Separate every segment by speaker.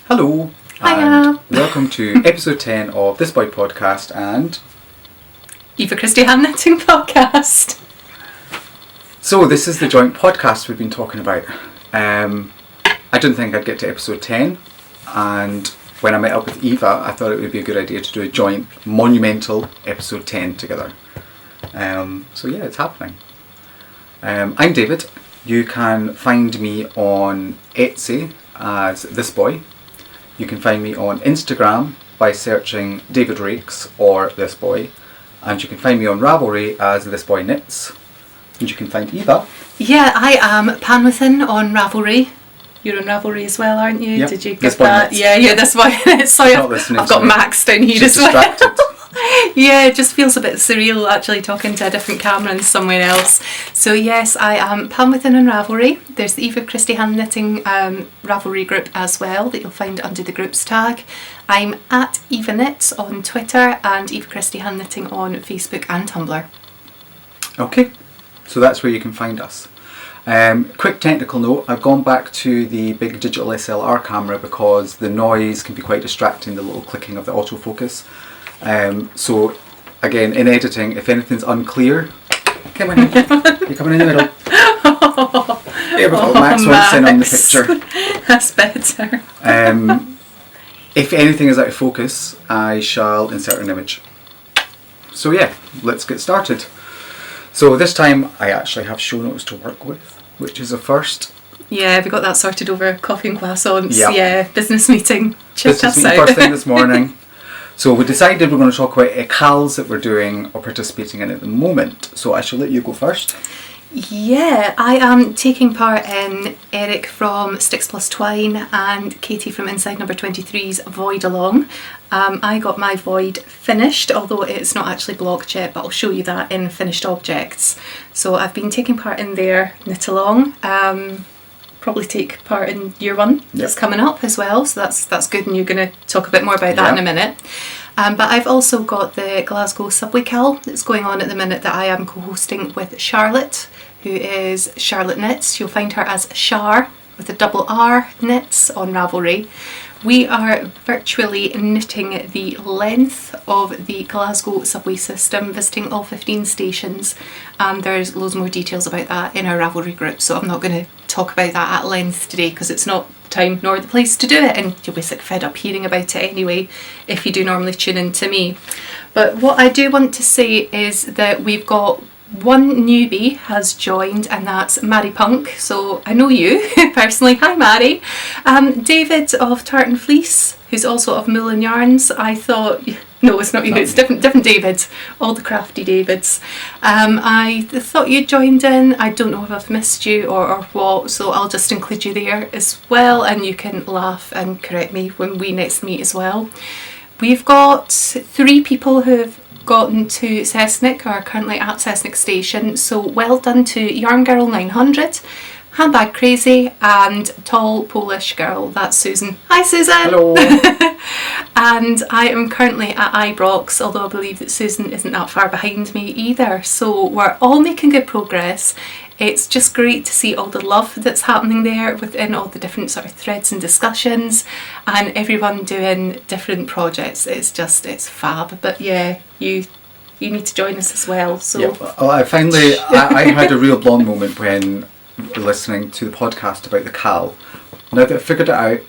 Speaker 1: Hello,
Speaker 2: Hiya.
Speaker 1: and welcome to episode 10 of This Boy Podcast and
Speaker 2: Eva Christie Hand Knitting Podcast.
Speaker 1: So this is the joint podcast we've been talking about. I didn't think I'd get to episode 10, and when I met up with Eva I thought it would be a good idea to do a joint monumental episode 10 together. So yeah, it's happening. I'm David. You can find me on Etsy as This Boy. You can find me on Instagram by searching David Rakes or This Boy, and you can find me on Ravelry as This Boy Knits. And you can find Eva.
Speaker 2: Yeah, I am Pan Within on Ravelry. You're on Ravelry as well, aren't you?
Speaker 1: Yep.
Speaker 2: Did you
Speaker 1: This
Speaker 2: get
Speaker 1: Boy
Speaker 2: that?
Speaker 1: Knits.
Speaker 2: Yeah, This Boy Knits. Sorry,
Speaker 1: Not listening
Speaker 2: I've
Speaker 1: to
Speaker 2: got
Speaker 1: me.
Speaker 2: Max down here
Speaker 1: She's
Speaker 2: as well.
Speaker 1: distracted.
Speaker 2: Yeah, it just feels a bit surreal actually talking to a different camera and somewhere else. So yes, I am Pan Within on Ravelry. There's the Eva Christie Hand Knitting Ravelry group as well that you'll find under the groups tag. I'm at Eva Knits on Twitter and Eva Christie Hand Knitting on Facebook and Tumblr.
Speaker 1: Okay, so that's where you can find us. Quick technical note, I've gone back to the big digital SLR camera because the noise can be quite distracting, the little clicking of the autofocus. So again, in editing, if anything's unclear, come on in. You're coming in the middle. There we go, Max wants in on the picture.
Speaker 2: That's better.
Speaker 1: If anything is out of focus, I shall insert an image. So yeah, let's get started. So this time I actually have show notes to work with, which is a first.
Speaker 2: Yeah, we got that sorted over coffee and croissants.
Speaker 1: Yep.
Speaker 2: Yeah, business meeting. Checked
Speaker 1: Business
Speaker 2: us
Speaker 1: meeting
Speaker 2: out.
Speaker 1: first thing this morning. So we decided we're going to talk about CALs that we're doing or participating in at the moment. So I shall let you go first.
Speaker 2: Yeah, I am taking part in Eric from Sticks Plus Twine and Katie from Inside Number 23's Void Along. I got my void finished, although it's not actually blocked yet, but I'll show you that in finished objects. So I've been taking part in their Knitalong. Probably take part in year one that's coming up as well, so that's good, and you're going to talk a bit more about that in a minute. But I've also got the Glasgow Subway Cal that's going on at the minute that I am co-hosting with Charlotte, who is Charlotte Knits. You'll find her as Char with a double R Knits on Ravelry. We are virtually knitting the length of the Glasgow subway system, visiting all 15 stations, and there's loads more details about that in our Ravelry group, so I'm not going to talk about that at length today because it's not time nor the place to do it, and you'll be sick fed up hearing about it anyway if you do normally tune in to me. But what I do want to say is that we've got one newbie has joined, and that's Mary Punk. So I know you personally. Hi Mary. David of Tartan Fleece, who's also of Moulin Yarns. I thought, no, it's not you. It's different Davids. All the crafty Davids. I thought you joined in. I don't know if I've missed you or what. So I'll just include you there as well, and you can laugh and correct me when we next meet as well. We've got 3 people who have gotten to Cessnick, or are currently at Cessnick Station, so well done to Yarn Girl 900, Handbag Crazy, and Tall Polish Girl. That's Susan. Hi Susan!
Speaker 1: Hello!
Speaker 2: And I am currently at Ibrox, although I believe that Susan isn't that far behind me either, so we're all making good progress. It's just great to see all the love that's happening there within all the different sort of threads and discussions, and everyone doing different projects. It's fab. But yeah, you need to join us as well. So
Speaker 1: Yeah, well, I had a real blonde moment when listening to the podcast about the CAL. Now that I've figured it out,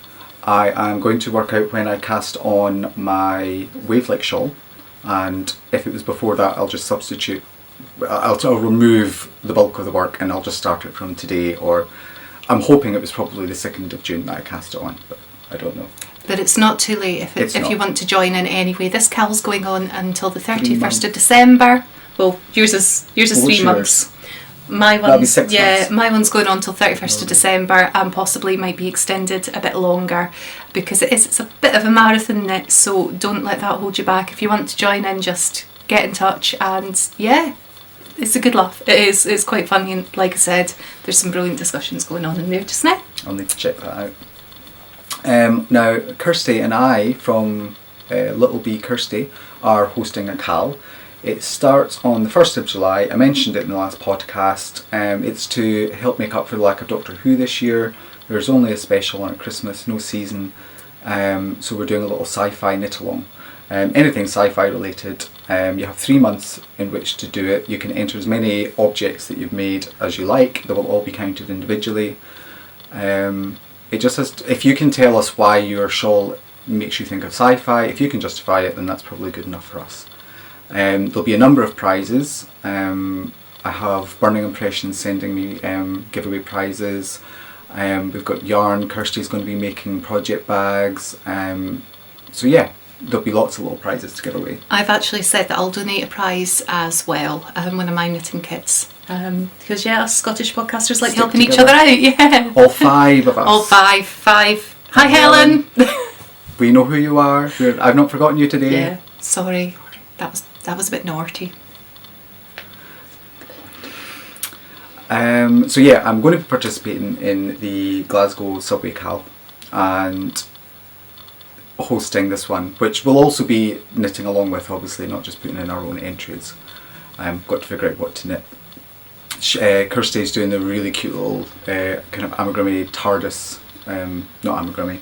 Speaker 1: I am going to work out when I cast on my Wavelike shawl, and if it was before that I'll just substitute. I'll remove the bulk of the work and I'll just start it from today, or I'm hoping it was probably the 2nd of June that I cast it on, but I don't know.
Speaker 2: But it's not too late if you want to join in anyway. This CAL's going on until the 31st of December. Well, yours is 3 months. My one's
Speaker 1: 6 months.
Speaker 2: My one's going on till 31st of December, and possibly might be extended a bit longer because it's a bit of a marathon knit, so don't let that hold you back. If you want to join in, just get in touch, and yeah, it's a good laugh. It's quite funny, and like I said, there's some brilliant discussions going on in there just now.
Speaker 1: I'll need to check that out. Now, Kirsty and I from Little Bee Kirsty are hosting a CAL. It starts on the 1st of July. I mentioned it in the last podcast. It's to help make up for the lack of Doctor Who this year. There's only a special on at Christmas, no season. So we're doing a little sci-fi Knitalong. Anything sci-fi related. You have 3 months in which to do it. You can enter as many objects that you've made as you like. They will all be counted individually. It just has if you can tell us why your shawl makes you think of sci-fi, if you can justify it, then that's probably good enough for us. There'll be a number of prizes. I have Burning Impressions sending me giveaway prizes. We've got yarn. Kirsty's going to be making project bags. So yeah, there'll be lots of little prizes to give away.
Speaker 2: I've actually said that I'll donate a prize as well, one of my knitting kits. Because yeah, us Scottish podcasters like
Speaker 1: Stick
Speaker 2: helping each
Speaker 1: together.
Speaker 2: other out, yeah.
Speaker 1: All 5 of us.
Speaker 2: All five. Hi Helen!
Speaker 1: We know who you are. I've not forgotten you today.
Speaker 2: Yeah, sorry. That was a bit naughty.
Speaker 1: So yeah, I'm going to be participating in the Glasgow Subway Cal and hosting this one, which will also be knitting along with, obviously, not just putting in our own entries. I've got to figure out what to knit. Kirsty's doing the really cute little kind of amigurumi TARDIS, not amigurumi,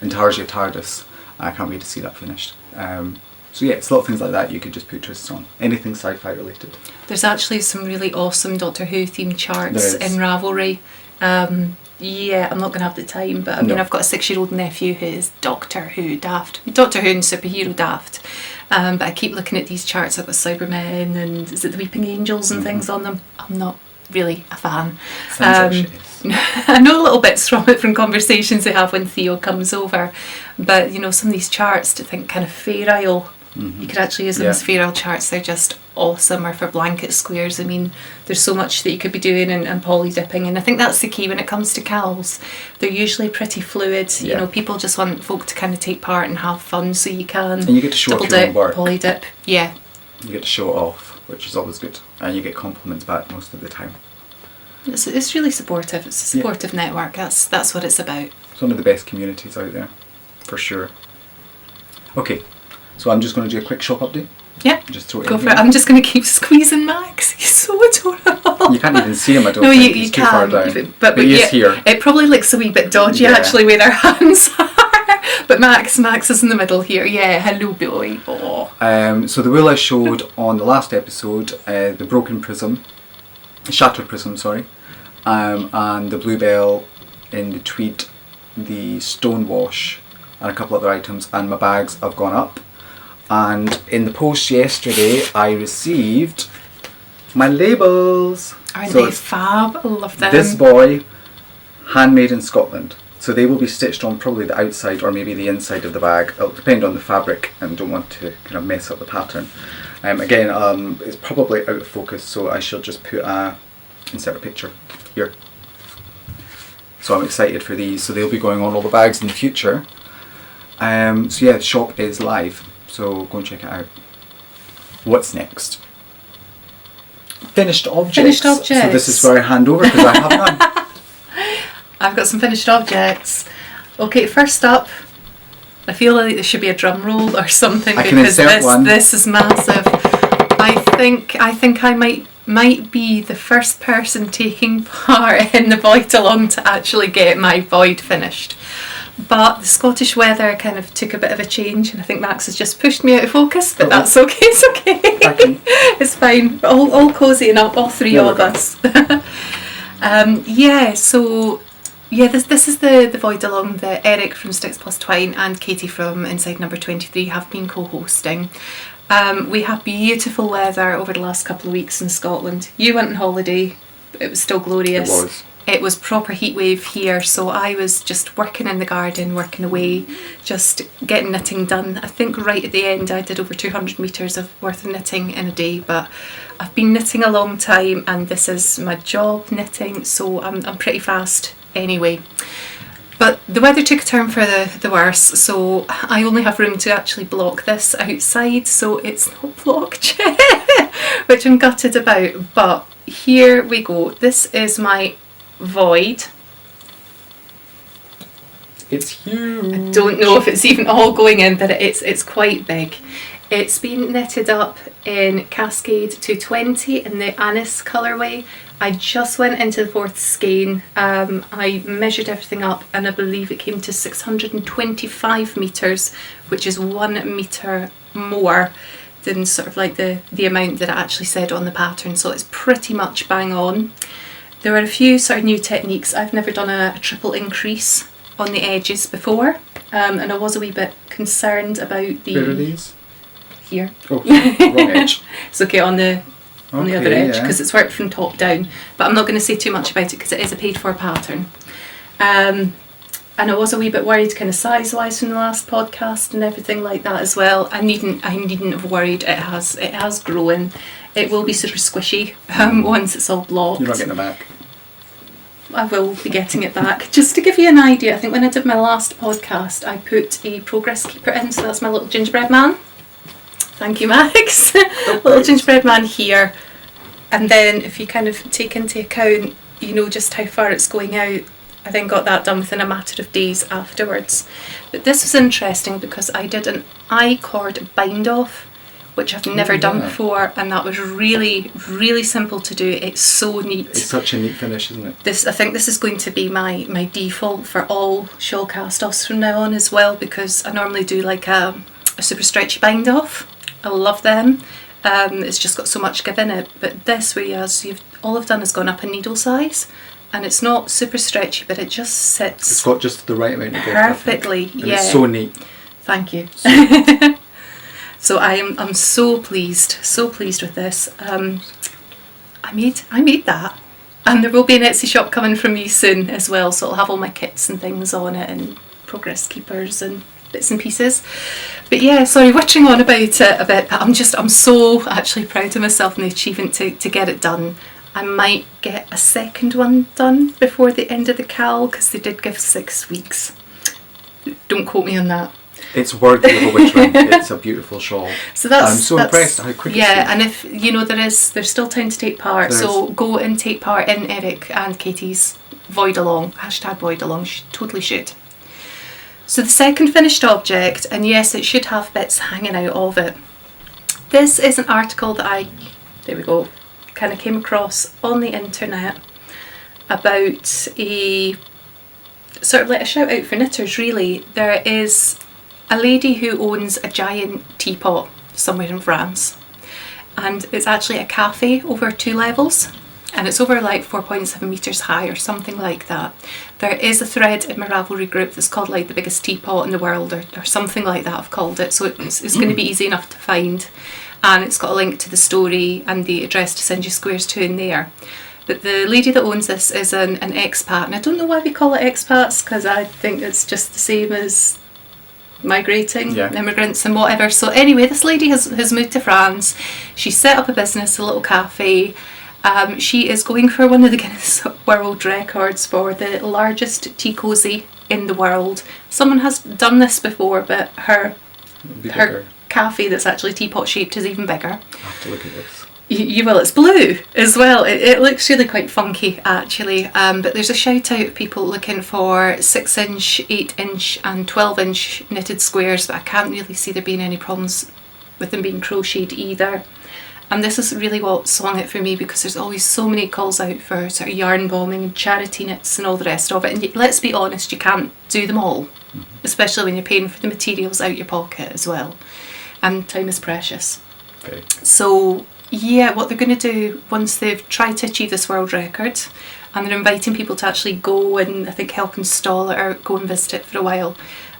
Speaker 1: Intarsia TARDIS. I can't wait to see that finished. So yeah, it's little things like that you could just put twists on. Anything sci-fi related.
Speaker 2: There's actually some really awesome Doctor Who themed charts
Speaker 1: There is.
Speaker 2: in Ravelry. Yeah, I'm not going to have the time, but I mean,
Speaker 1: No.
Speaker 2: I've got a 6-year-old nephew who is Doctor Who daft. Doctor Who and superhero daft. But I keep looking at these charts. I've got Cybermen and is it the Weeping Angels and things on them. I'm not really a fan.
Speaker 1: Sounds like she is.
Speaker 2: I know little bits from it from conversations they have when Theo comes over. But, you know, some of these charts to think kind of Fair Isle. You could actually use them as Fair Isle charts. They're just awesome. Or for blanket squares. I mean, there's so much that you could be doing and poly dipping. And I think that's the key when it comes to cals. They're usually pretty fluid. You
Speaker 1: Yeah.
Speaker 2: know, people just want folk to kind of take part and have fun. So you can
Speaker 1: And you get to show
Speaker 2: double
Speaker 1: off your own
Speaker 2: dip,
Speaker 1: work.
Speaker 2: poly dip. Yeah.
Speaker 1: You get to show it off, which is always good. And you get compliments back most of the time.
Speaker 2: It's really supportive. It's a supportive network. That's what it's about.
Speaker 1: It's one of the best communities out there, for sure. Okay, so I'm just going to do a quick shop update.
Speaker 2: Yep.
Speaker 1: Just throw it
Speaker 2: Go
Speaker 1: in
Speaker 2: for
Speaker 1: here.
Speaker 2: it. I'm just going to keep squeezing Max. He's so adorable.
Speaker 1: You can't even see him, I don't
Speaker 2: No,
Speaker 1: think.
Speaker 2: you
Speaker 1: He's too
Speaker 2: can.
Speaker 1: far down.
Speaker 2: But
Speaker 1: he
Speaker 2: yeah,
Speaker 1: is here.
Speaker 2: It probably looks a wee bit dodgy
Speaker 1: Yeah.
Speaker 2: actually where their hands are. But Max is in the middle here. Yeah, hello boy. Oh.
Speaker 1: So the wool I showed on the last episode, the broken prism, shattered prism, sorry, and the bluebell in the tweed, the stonewash, and a couple other items, and my bags have gone up. And in the post yesterday, I received my labels.
Speaker 2: Aren't
Speaker 1: So
Speaker 2: they
Speaker 1: it's
Speaker 2: fab? I love them.
Speaker 1: This boy, handmade in Scotland. So they will be stitched on probably the outside or maybe the inside of the bag. It'll depend on the fabric and don't want to kind of mess up the pattern. Again, it's probably out of focus, so I shall just put insert a picture here. So I'm excited for these. So they'll be going on all the bags in the future. So yeah, the shop is live. So go and check it out. What's next? Finished objects.
Speaker 2: Finished objects.
Speaker 1: So this is where I hand over because I have none.
Speaker 2: I've got some finished objects. Okay, first up, I feel like there should be a drum roll or something
Speaker 1: I can
Speaker 2: because
Speaker 1: insert one.
Speaker 2: this is massive. I think I might be the first person taking part in the Void Along to actually get my void finished. But the Scottish weather kind of took a bit of a change, and I think Max has just pushed me out of focus. But that's okay. It's okay. It's fine. All cozying up, all three of us. This is the Void Along that Eric from Sticks Plus Twine and Katie from Inside Number 23 have been co-hosting. We had beautiful weather over the last couple of weeks in Scotland. You went on holiday, but it was still glorious.
Speaker 1: It was.
Speaker 2: It was proper heat wave here, so I was just working in the garden, working away, just getting knitting done. I think right at the end I did over 200 metres of worth of knitting in a day, but I've been knitting a long time and this is my job, knitting, so I'm pretty fast anyway. But the weather took a turn for the worse, so I only have room to actually block this outside, so it's not blocked yet, which I'm gutted about, but here we go. This is my void.
Speaker 1: It's huge.
Speaker 2: I don't know if it's even all going in, but it's quite big. It's been knitted up in Cascade 220 in the Anise colourway, I just went into the fourth skein. I measured everything up and I believe it came to 625 metres, which is 1 metre more than sort of like the amount that it actually said on the pattern. So it's pretty much bang on. There were a few sort of new techniques. I've never done a triple increase on the edges before, and I was a wee bit concerned about the...
Speaker 1: Where are these?
Speaker 2: Here.
Speaker 1: Oh, wrong edge.
Speaker 2: It's okay on the other edge,
Speaker 1: yeah.
Speaker 2: because it's worked from top down, but I'm not going to say too much about it because it is a paid for pattern. And I was a wee bit worried kind of size wise from the last podcast and everything like that as well. I needn't have worried. It has grown. It will be super squishy once it's all blocked.
Speaker 1: You're not getting it back.
Speaker 2: I will be getting it back. Just to give you an idea, I think when I did my last podcast I put a progress keeper in, so that's my little gingerbread man. Thank you, Max. Little gingerbread man here. And then if you kind of take into account, just how far it's going out, I then got that done within a matter of days afterwards. But this was interesting because I did an I-cord bind off, which I've never done before, and that was really, really simple to do. It's so neat.
Speaker 1: It's such a neat finish, isn't it?
Speaker 2: I think this is going to be my default for all shawl cast-offs from now on as well, because I normally do like a super stretchy bind off. I love them. It's just got so much give in it. But this, whereas all I've done is gone up a needle size, and it's not super stretchy, but it just sits.
Speaker 1: It's got just the right amount of give.
Speaker 2: Perfectly, yeah.
Speaker 1: It's so neat.
Speaker 2: Thank you. So I'm so pleased with this. I made that, and there will be an Etsy shop coming from me soon as well. So it'll have all my kits and things on it, and progress keepers and bits and pieces. But yeah, sorry, watching on about it a bit, but I'm so actually proud of myself and the achievement to get it done. I might get a second one done before the end of the cal, because they did give 6 weeks. Don't quote me on that.
Speaker 1: It's worthy of a witch ring. It's a beautiful shawl.
Speaker 2: So I'm
Speaker 1: so impressed at how quick it's
Speaker 2: and if there's still time to take part, so go and take part in Eric and Katie's Void Along, #Void Along, totally should. So the second finished object, and yes, it should have bits hanging out of it. This is an article that kind of came across on the internet about a sort of like a shout out for knitters really. There is a lady who owns a giant teapot somewhere in France, and it's actually a cafe over 2 levels, and it's over like 4.7 metres high or something like that. There is a thread in my Ravelry group that's called like the biggest teapot in the world or something like that I've called it, so it's going to be easy enough to find, and it's got a link to the story and the address to send you squares to in there. But the lady that owns this is an expat, and I don't know why we call it expats, because I think it's just the same as migrating, immigrants and whatever. So anyway, this lady has moved to France. She set up a business, a little cafe. She is going for one of the Guinness World Records for the largest tea cosy in the world. Someone has done this before, but her cafe that's actually teapot shaped is even bigger.
Speaker 1: I have to look at this.
Speaker 2: You will. It's blue as well. It looks really quite funky actually, but there's a shout out of people looking for 6-inch, 8-inch and 12-inch knitted squares, but I can't really see there being any problems with them being crocheted either. And this is really what swung it for me, because there's always so many calls out for sort of yarn bombing and charity knits and all the rest of it, and let's be honest, you can't do them all, especially when you're paying for the materials out your pocket as well, and time is precious.
Speaker 1: Okay.
Speaker 2: So yeah, what they're going to do once they've tried to achieve this world record, and they're inviting people to actually go and I think help install it or go and visit it for a while,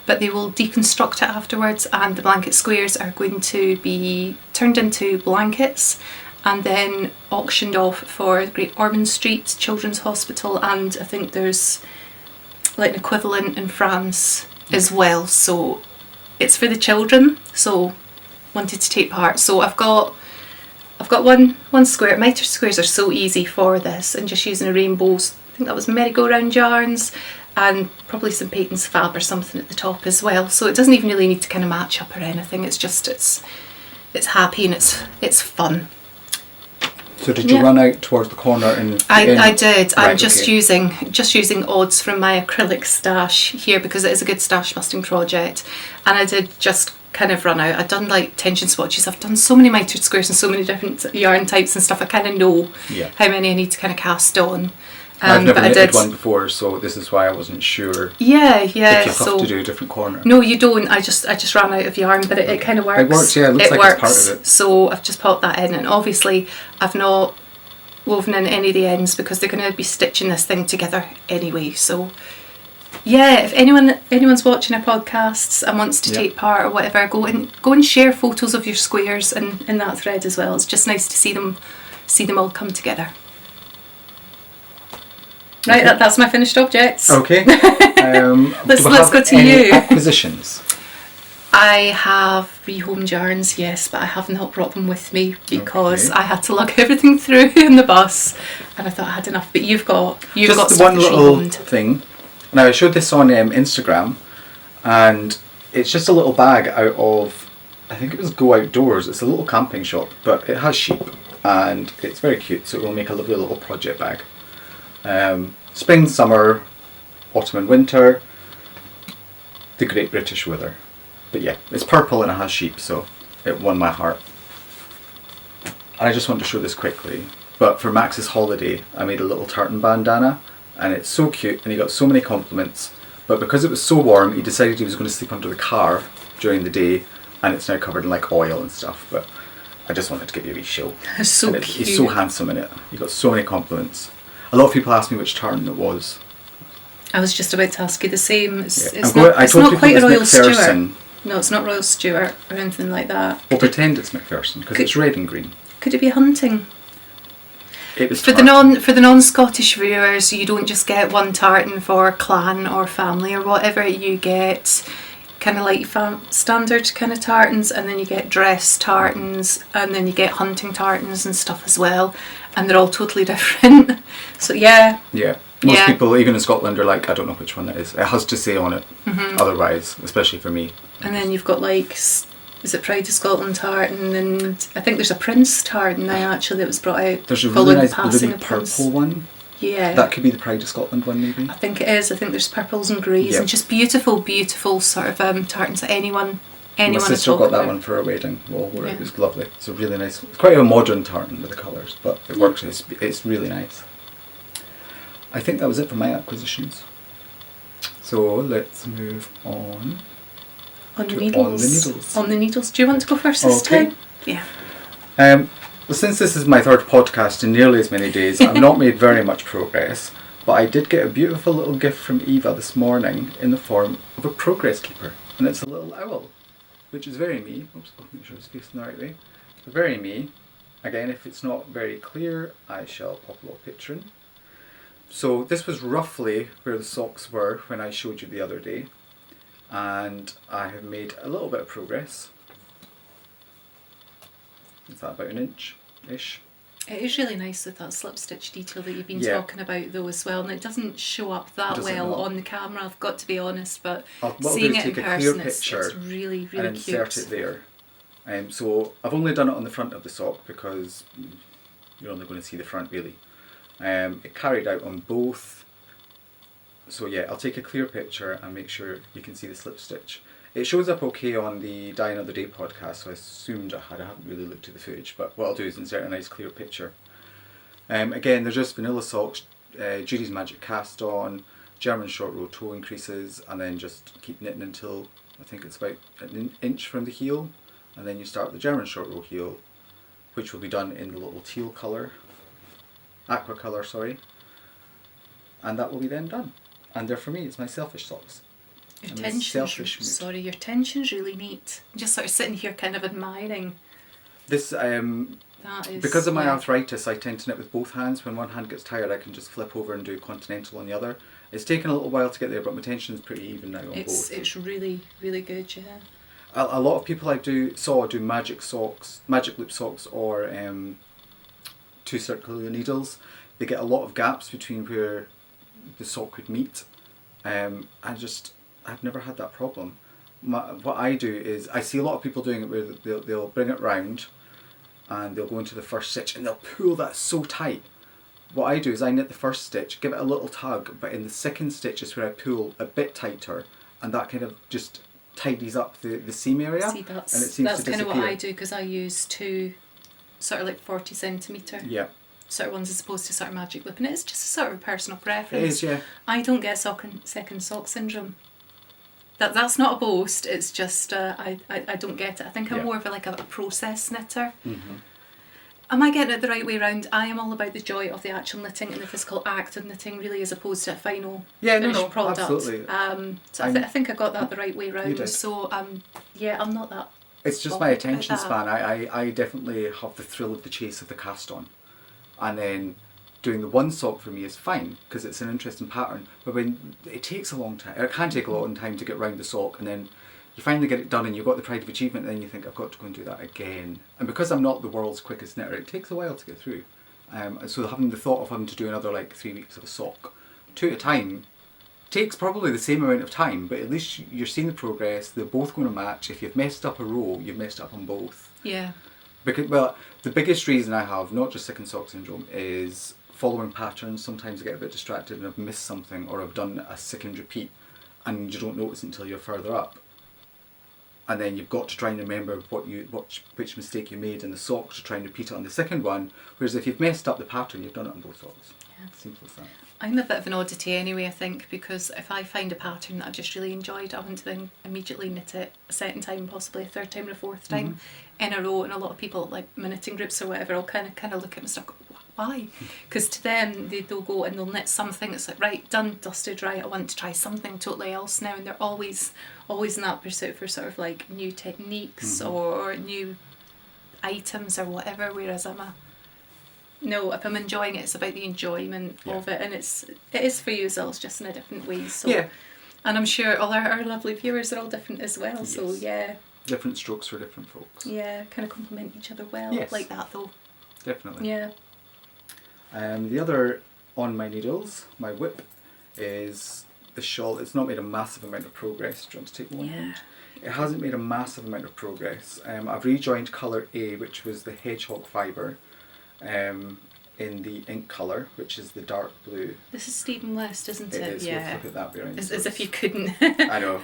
Speaker 2: but they will deconstruct it afterwards, and the blanket squares are going to be turned into blankets and then auctioned off for the Great Ormond Street Children's Hospital, and I think there's like an equivalent in France as well. So it's for the children, so wanted to take part. So I've got one square. Mitre squares are so easy for this, and just using a rainbow, I think that was merry-go-round yarns, and probably some Peyton's Fab or something at the top as well. So it doesn't even really need to kind of match up or anything. It's just it's happy and it's fun.
Speaker 1: So did you run out towards the corner and?
Speaker 2: I did.
Speaker 1: Right,
Speaker 2: I'm just using odds from my acrylic stash here, because it is a good stash busting project, and I did just kind of run out. I've done like tension swatches. I've done so many mitered squares and so many different yarn types and stuff. I kind of know how many I need to kind of cast on.
Speaker 1: I've never knitted one before, so this is why I wasn't sure.
Speaker 2: Yeah.
Speaker 1: If you have to do a different corner.
Speaker 2: No, you don't. I just ran out of yarn, but it kind of works.
Speaker 1: It works, yeah. It looks like it's part of it.
Speaker 2: So I've just popped that in, and obviously I've not woven in any of the ends because they're going to be stitching this thing together anyway. So yeah, if anyone's watching our podcasts and wants to take part or whatever, go and share photos of your squares in that thread as well. It's just nice to see them all come together. Right, that's my finished objects.
Speaker 1: Okay.
Speaker 2: Let's go to
Speaker 1: any
Speaker 2: you.
Speaker 1: Acquisitions.
Speaker 2: I have rehomed yarns, yes, but I have not brought them with me because I had to lug everything through in the bus, and I thought I had enough. But you've got
Speaker 1: just
Speaker 2: stuff
Speaker 1: one little thing. Now I showed this on Instagram, and it's just a little bag out of, I think it was Go Outdoors. It's a little camping shop, but it has sheep, and it's very cute. So it will make a lovely little project bag. Spring, summer, autumn and winter, the Great British Weather. But yeah, it's purple and it has sheep, so it won my heart. And I just want to show this quickly, but for Max's holiday I made a little tartan bandana, and it's so cute and he got so many compliments, but because it was so warm he decided he was going to sleep under the car during the day, and it's now covered in like oil and stuff, but I just wanted to give you a wee show.
Speaker 2: It's so cute.
Speaker 1: He's so handsome in it. He got so many compliments. A lot of people asked me which tartan it was.
Speaker 2: I was just about to ask you the same. It's
Speaker 1: not
Speaker 2: quite a Royal
Speaker 1: McPherson.
Speaker 2: Stuart. No, it's not Royal Stuart or anything like that.
Speaker 1: We'll pretend it's McPherson because it's red and green.
Speaker 2: Could it be hunting?
Speaker 1: It was
Speaker 2: for the non-Scottish viewers, you don't just get one tartan for clan or family or whatever. You get kind of like standard kind of tartans, and then you get dress tartans, and then you get hunting tartans and stuff as well, and they're all totally different. So yeah.
Speaker 1: Most people, even in Scotland, are like, I don't know which one it is. It has to say on it, otherwise, especially for me.
Speaker 2: And then you've got like, is it Pride of Scotland tartan, and I think there's a Prince tartan now actually that was brought out.
Speaker 1: There's a really nice blue purple one.
Speaker 2: Yeah.
Speaker 1: That could be the Pride of Scotland one, maybe.
Speaker 2: I think it is. I think there's purples and greys and just beautiful, beautiful sort of tartans that anyone
Speaker 1: My sister got that one for her wedding. It was lovely. It's a really nice. It's quite a modern tartan with the colours, but it works. It's really nice. I think that was it for my acquisitions. So let's move on.
Speaker 2: On the needles. On the needles. Do you want to go first this time? Yeah.
Speaker 1: Well, since this is my third podcast in nearly as many days, I've not made very much progress, but I did get a beautiful little gift from Eva this morning in the form of a progress keeper, and it's a little owl, which is very me. Oops, I'll make sure it's facing the right way. Very me. Again, if it's not very clear, I shall pop a little picture in. So this was roughly where the socks were when I showed you the other day, and I have made a little bit of progress. Is that about an inch-ish?
Speaker 2: It is really nice with that slip stitch detail that you've been talking about though as well, and it doesn't show up that well on the camera, I've got to be honest, but seeing it in person, it's really, really
Speaker 1: and
Speaker 2: cute.
Speaker 1: Insert it there. So I've only done it on the front of the sock because you're only going to see the front really. It carried out on both, so yeah, I'll take a clear picture and make sure you can see the slip stitch. It shows up okay on the Die Another Day podcast, so I assumed I haven't really looked at the footage, but what I'll do is insert a nice clear picture. Again, they're just vanilla socks, Judy's Magic cast on, German short row toe increases, and then just keep knitting until I think it's about an inch from the heel, and then you start the German short row heel, which will be done in the little teal colour. Aqua colour, sorry, and that will be then done. And they're for me, it's my selfish socks.
Speaker 2: Your tension's really neat. I'm just sort of sitting here kind of admiring.
Speaker 1: This, because of my arthritis, I tend to knit with both hands. When one hand gets tired, I can just flip over and do continental on the other. It's taken a little while to get there, but my tension's pretty even now on both.
Speaker 2: It's really, really good, yeah.
Speaker 1: A lot of people I saw do magic socks, magic loop socks, or two circular needles. They get a lot of gaps between where the sock would meet. I've never had that problem. What I do is, I see a lot of people doing it where they'll bring it round and they'll go into the first stitch and they'll pull that so tight. What I do is I knit the first stitch, give it a little tug, but in the second stitch is where I pull a bit tighter, and that kind of just tidies up the seam area.
Speaker 2: See,
Speaker 1: and it seems to
Speaker 2: that's kind of what
Speaker 1: disappear.
Speaker 2: I do, because I use 2 sort of like 40 centimetre
Speaker 1: Yeah.
Speaker 2: sort of ones as opposed to sort of magic loop, and it's just a sort of personal preference.
Speaker 1: It is, yeah.
Speaker 2: I don't get second sock syndrome. That's not a boast, it's just I don't get it. I think I'm more of a process knitter.
Speaker 1: Mm-hmm.
Speaker 2: Am I getting it the right way round? I am all about the joy of the actual knitting and the physical act of knitting, really, as opposed to a final finished product.
Speaker 1: Absolutely.
Speaker 2: So I think I got that the right way round.
Speaker 1: You did.
Speaker 2: So yeah, I'm not that.
Speaker 1: It's just my attention span. I definitely have the thrill of the chase of the cast on, and then doing the one sock for me is fine because it's an interesting pattern. But when it takes a long time, it can take a long time to get round the sock, and then you finally get it done and you've got the pride of achievement, and then you think, I've got to go and do that again. And because I'm not the world's quickest knitter, it takes a while to get through. So having the thought of having to do another 3 weeks of a sock, 2 at a time, takes probably the same amount of time, but at least you're seeing the progress. They're both going to match. If you've messed up a row, you've messed up on both.
Speaker 2: Yeah.
Speaker 1: Because, well, the biggest reason I have, not just second sock syndrome, is following patterns. Sometimes I get a bit distracted and I've missed something, or I've done a second repeat and you don't notice until you're further up. And then you've got to try and remember which mistake you made in the sock to try and repeat it on the second one. Whereas if you've messed up the pattern, you've done it on both socks.
Speaker 2: Yeah.
Speaker 1: Simple as that.
Speaker 2: I'm a bit of an oddity anyway, I think, because if I find a pattern that I've just really enjoyed, I want to then immediately knit it a second time, possibly a third time and a fourth time in a row. And a lot of people, like my knitting groups or whatever, will kind of look at me and start going, why? Because to them, they'll go and they'll knit something that's like, right, done, dusted, right, I want to try something totally else now. And they're always in that pursuit for sort of like new techniques or new items or whatever, whereas no, if I'm enjoying it, it's about the enjoyment of it, and it is for you as well, it's just in a different way. So, and I'm sure all our lovely viewers are all different as well. Yes. So yeah,
Speaker 1: different strokes for different folks.
Speaker 2: Yeah, kind of complement each other well, like that though.
Speaker 1: Definitely.
Speaker 2: Yeah.
Speaker 1: The other on my needles, my whip, is the shawl. It's not made a massive amount of progress. Do you want to take one hand? It hasn't made a massive amount of progress. I've rejoined colour A, which was the hedgehog fibre, in the ink colour, which is the dark blue.
Speaker 2: This is Stephen West, isn't it?
Speaker 1: It is.
Speaker 2: Yeah.
Speaker 1: Look at that bearing.
Speaker 2: As if you couldn't.
Speaker 1: I know.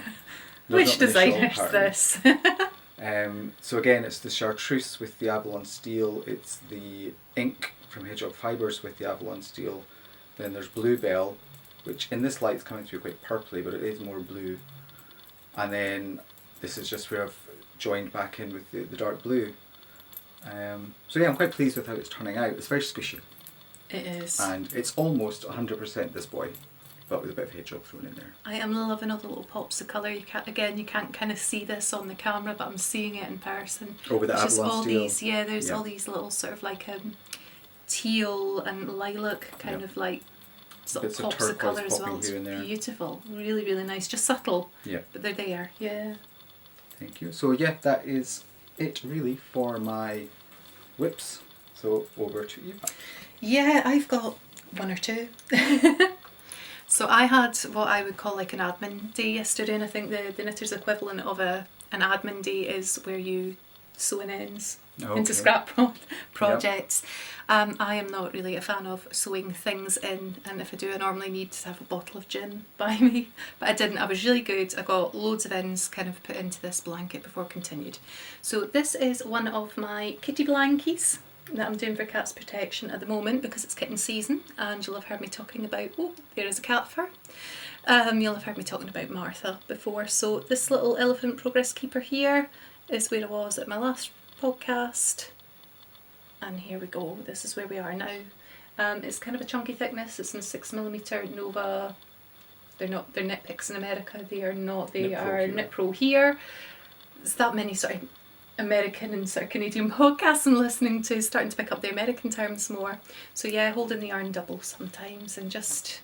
Speaker 2: Which designer's this?
Speaker 1: So again, it's the chartreuse with the Avalon steel. It's the ink from Hedgehog Fibres with the Avalon steel. Then there's Bluebell, which in this light's coming through quite purpley, but it is more blue. And then this is just where I've joined back in with the dark blue. So yeah, I'm quite pleased with how it's turning out. It's very squishy.
Speaker 2: It is.
Speaker 1: And it's almost 100% this boy, but with a bit of hedgehog thrown in there.
Speaker 2: I am loving all the little pops of colour. You can't kind of see this on the camera, but I'm seeing it in person.
Speaker 1: Oh, with the
Speaker 2: There's
Speaker 1: Avalon steel.
Speaker 2: There's all these little sort of like teal and lilac kind of like sort of pops of colour as well. It's beautiful. Really, really nice. Just subtle.
Speaker 1: Yeah.
Speaker 2: But they're there. Yeah.
Speaker 1: Thank you. So yeah, that is it really for my whips. So over to Eva.
Speaker 2: Yeah, I've got one or two. So I had what I would call like an admin day yesterday, and I think the knitter's equivalent of an admin day is where you sew in ends into scrap projects. Yep. I am not really a fan of sewing things in, and if I do, I normally need to have a bottle of gin by me, but I didn't. I was really good. I got loads of ends kind of put into this blanket before I continued. So this is one of my kitty blankies that I'm doing for cat's protection at the moment because it's kitten season, and you'll have heard me talking about, there is a cat fur. You'll have heard me talking about Martha before. So this little elephant progress keeper here is where I was at my last podcast, and here we go. This is where we are now. It's kind of a chunky thickness. It's in 6mm Nova. They're Knit Picks in America. They are not. They are Knit Pro here. It's that many sort of American and sort of Canadian podcasts I'm listening to, starting to pick up the American terms more. So yeah, holding the yarn double sometimes and just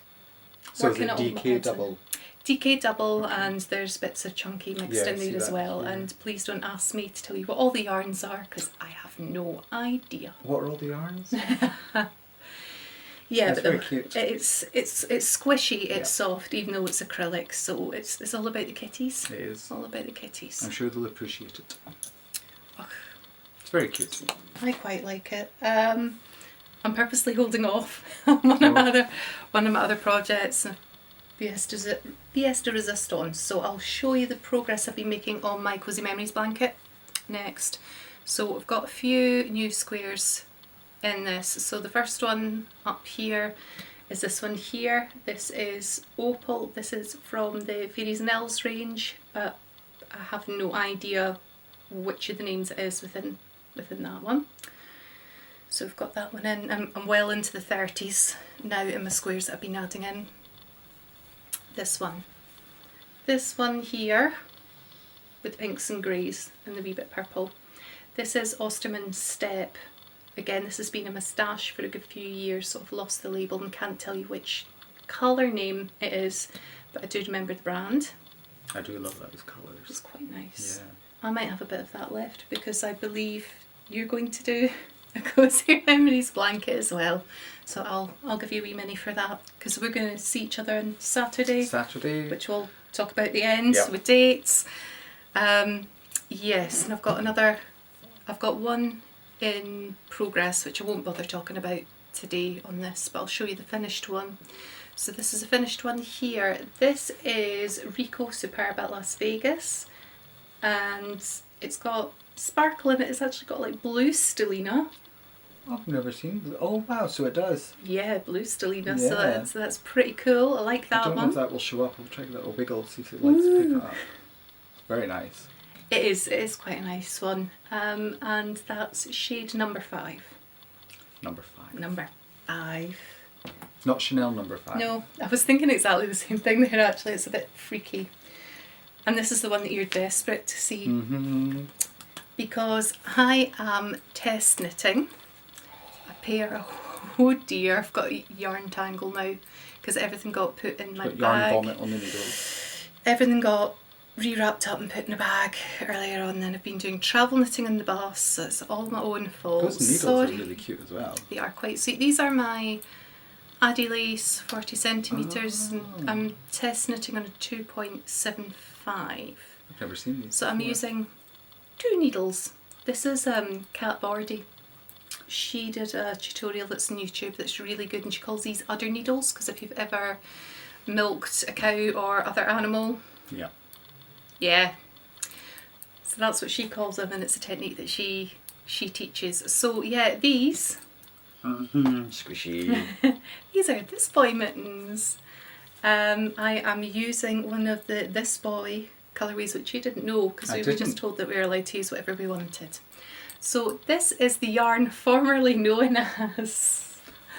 Speaker 2: working it all. So the DK double. DK double, and there's bits of chunky mixed in there as well. Yeah. And please don't ask me to tell you what all the yarns are because I have no idea.
Speaker 1: What are all the yarns?
Speaker 2: Yeah,
Speaker 1: that's very cute.
Speaker 2: It's squishy, it's soft, even though it's acrylic. So it's all about the kitties.
Speaker 1: It is.
Speaker 2: All about the kitties.
Speaker 1: I'm sure they'll appreciate it. It's very cute.
Speaker 2: I quite like it. I'm purposely holding off on one of my other projects. Pièce de Resistance. So I'll show you the progress I've been making on my Cozy Memories blanket next. So I've got a few new squares in this. So the first one up here is this one here. This is Opal. This is from the Fairies and Elves range, but I have no idea which of the names it is within that one. So we've got that one in. I'm well into the 30s now in my squares that I've been adding in. This one here with the pinks and greys and the wee bit purple. This is Osterman's Step. Again, this has been a moustache for a good few years, so I've lost the label and can't tell you which colour name it is, but I do remember the brand.
Speaker 1: I do love those colours.
Speaker 2: It's quite nice.
Speaker 1: Yeah.
Speaker 2: I might have a bit of that left because I believe you're going to do a Cozy Memories blanket as well. So I'll give you a wee mini for that because we're going to see each other on Saturday, which we'll talk about at the end with dates. Yes, and I've got one in progress which I won't bother talking about today on this, but I'll show you the finished one. So this is a finished one here. This is Rico Superb at Las Vegas, and it's got sparkle in it. It's actually got like blue stellina.
Speaker 1: I've never seen blue. Oh wow, so it does.
Speaker 2: Yeah, blue stellina. Yeah. So that's pretty cool. I like that one.
Speaker 1: I don't know if that will show up. I'll try a little wiggle, see if it likes to pick it up. Very nice.
Speaker 2: It is quite a nice one. And that's shade number 5.
Speaker 1: Number 5.
Speaker 2: Number 5.
Speaker 1: Not Chanel number 5.
Speaker 2: No, I was thinking exactly the same thing there actually. It's a bit freaky. And this is the one that you're desperate to see. Mm-hmm. Because I am test knitting a pair of, oh dear, I've got a yarn tangle now because everything got put in my bag.
Speaker 1: Yarn vomit on the needles.
Speaker 2: Everything got re-wrapped up and put in a bag earlier on. Then I've been doing travel knitting in the bus, so it's all my own fault.
Speaker 1: Those needles are really cute as well.
Speaker 2: They are quite sweet. These are my Addy Lace 40 centimetres, and I'm test knitting on a 2.75.
Speaker 1: I've never seen these.
Speaker 2: So
Speaker 1: before.
Speaker 2: I'm using 2 needles. This is Kat Bordy. She did a tutorial that's on YouTube that's really good, and she calls these udder needles because if you've ever milked a cow or other animal, yeah, so that's what she calls them, and it's a technique that she teaches. So yeah, these
Speaker 1: squishy.
Speaker 2: These are This Boy mittens. I am using one of the This Boy colourways, which you didn't know because we were just told that we were allowed to use whatever we wanted. So this is the yarn formerly known as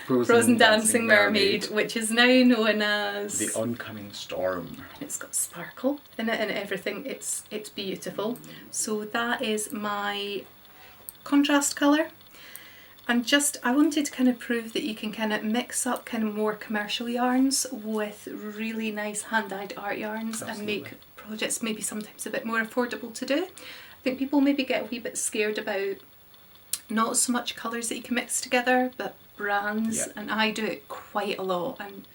Speaker 2: Frozen Dancing Mermaid, which is now known as
Speaker 1: The Oncoming Storm.
Speaker 2: It's got sparkle in it and everything. It's beautiful. So that is my contrast colour. And I wanted to kind of prove that you can kind of mix up kind of more commercial yarns with really nice hand-dyed art yarns. Absolutely. And make projects maybe sometimes a bit more affordable to do. I think people maybe get a wee bit scared about not so much colours that you can mix together, but brands, and I do it quite a lot. And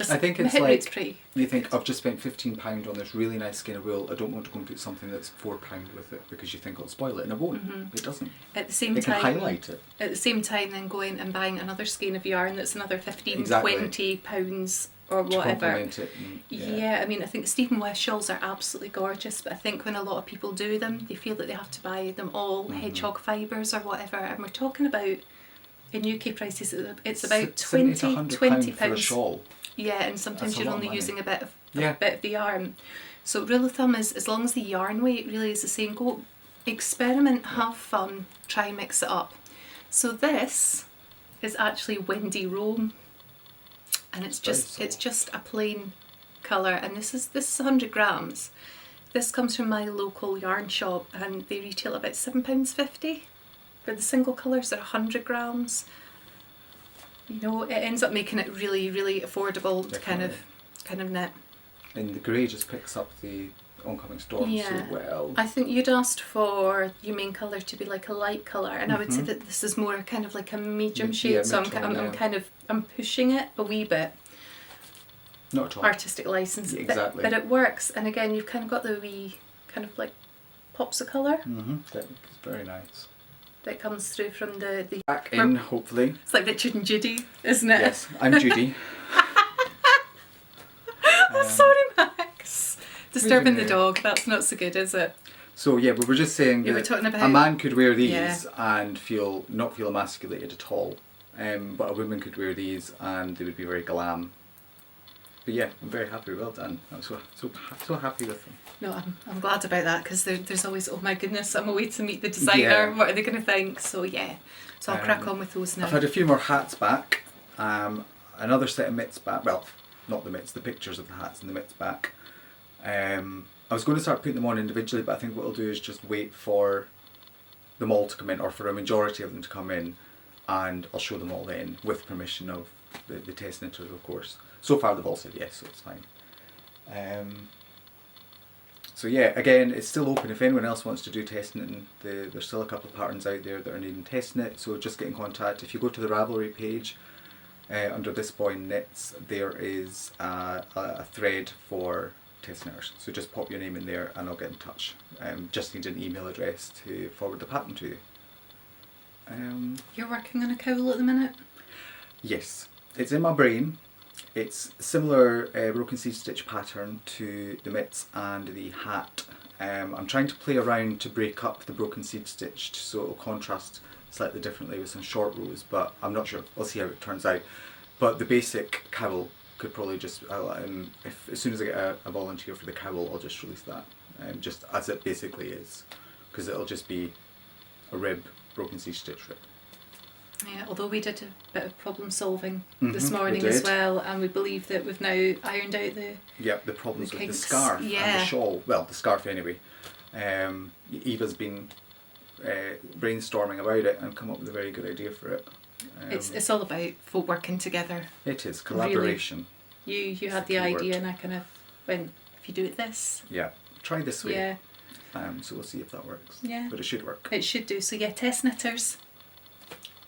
Speaker 1: I think it's like you think I've just spent £15 on this really nice skein of wool. I don't want to go and put something that's £4 with it because you think it'll spoil it, and it won't. Mm-hmm. It doesn't.
Speaker 2: At the same time,
Speaker 1: can highlight it.
Speaker 2: At the same time, then going and buying another skein of yarn that's another £15-20 or whatever.
Speaker 1: To it and,
Speaker 2: yeah, I mean, I think Stephen West shawls are absolutely gorgeous, but I think when a lot of people do them, they feel that they have to buy them all hedgehog fibres or whatever, and we're talking about in UK prices, it's about £20
Speaker 1: for a shawl.
Speaker 2: Yeah, and sometimes you're only using a bit of the yarn. So rule of thumb is, as long as the yarn weight really is the same, go experiment, have fun, try mix it up. So this is actually Windy Rome, and it's just a plain colour, and this is 100 grams. This comes from my local yarn shop, and they retail about £7.50 for the single colours. They're 100 grams. You know, it ends up making it really, really affordable. Definitely. to kind of knit.
Speaker 1: And the grey just picks up the oncoming storm so well. I
Speaker 2: think you'd asked for your main colour to be like a light colour, and I would say that this is more kind of like a medium shade. So I'm pushing it a wee bit.
Speaker 1: Not at all.
Speaker 2: Artistic license.
Speaker 1: Yeah, exactly.
Speaker 2: But it works, and again, you've kind of got the wee kind of like pops of colour.
Speaker 1: That's very nice.
Speaker 2: That comes through from the
Speaker 1: back in, hopefully.
Speaker 2: It's like Richard and Judy, isn't it?
Speaker 1: Yes, I'm Judy.
Speaker 2: Disturbing the dog, that's not so good, is it?
Speaker 1: So yeah, we were just saying
Speaker 2: You were
Speaker 1: that
Speaker 2: talking about...
Speaker 1: a man could wear these
Speaker 2: Yeah.
Speaker 1: and not feel emasculated at all. But a woman could wear these and they would be very glam. But yeah, I'm very happy. Well done. I'm so happy with them.
Speaker 2: No, I'm glad about that, because there's always, oh my goodness, I'm away to meet the designer.
Speaker 1: Yeah.
Speaker 2: What are they going to think? So yeah, so I'll crack on with those now.
Speaker 1: I've had a few more hats back. Another set of mitts back. Well, not the mitts, the pictures of the hats and the mitts back. I was going to start putting them on individually, but I think what I'll do is just wait for them all to come in, or for a majority of them to come in, and I'll show them all then, with permission of the test knitters, of course. So far they've all said yes, so it's fine. So yeah, again, it's still open if anyone else wants to do test knitting. There's still a couple of patterns out there that are needing test knit, so just get in contact. If you go to the Ravelry page, under This Boy Knits, there is a thread for test knitters. So just pop your name in there and I'll get in touch. Just need an email address to forward the pattern to you.
Speaker 2: You're working on a cowl at the minute?
Speaker 1: Yes, it's in my brain. It's similar broken seed stitch pattern to the mitts and the hat. I'm trying to play around to break up the broken seed stitch so it'll contrast slightly differently with some short rows, but I'm not sure. We'll see how it turns out. But the basic cowl could probably just, as soon as I get a volunteer for the cowl, I'll just release that, just as it basically is, because it'll just be a rib, broken seed stitch rib.
Speaker 2: Yeah, although we did a bit of problem solving this morning as well, and we believe that we've now ironed out the
Speaker 1: problems with the
Speaker 2: kinks.
Speaker 1: scarf and
Speaker 2: Yeah.
Speaker 1: the shawl. Well, the scarf anyway. Eva's been brainstorming about it and come up with a very good idea for it.
Speaker 2: It's all about folk working together.
Speaker 1: It is collaboration.
Speaker 2: Really. You had the idea, and I kind of went, if you do it this.
Speaker 1: Yeah, try this way.
Speaker 2: Yeah.
Speaker 1: So we'll see if that works.
Speaker 2: Yeah.
Speaker 1: But it should work.
Speaker 2: It should do. So yeah, test knitters.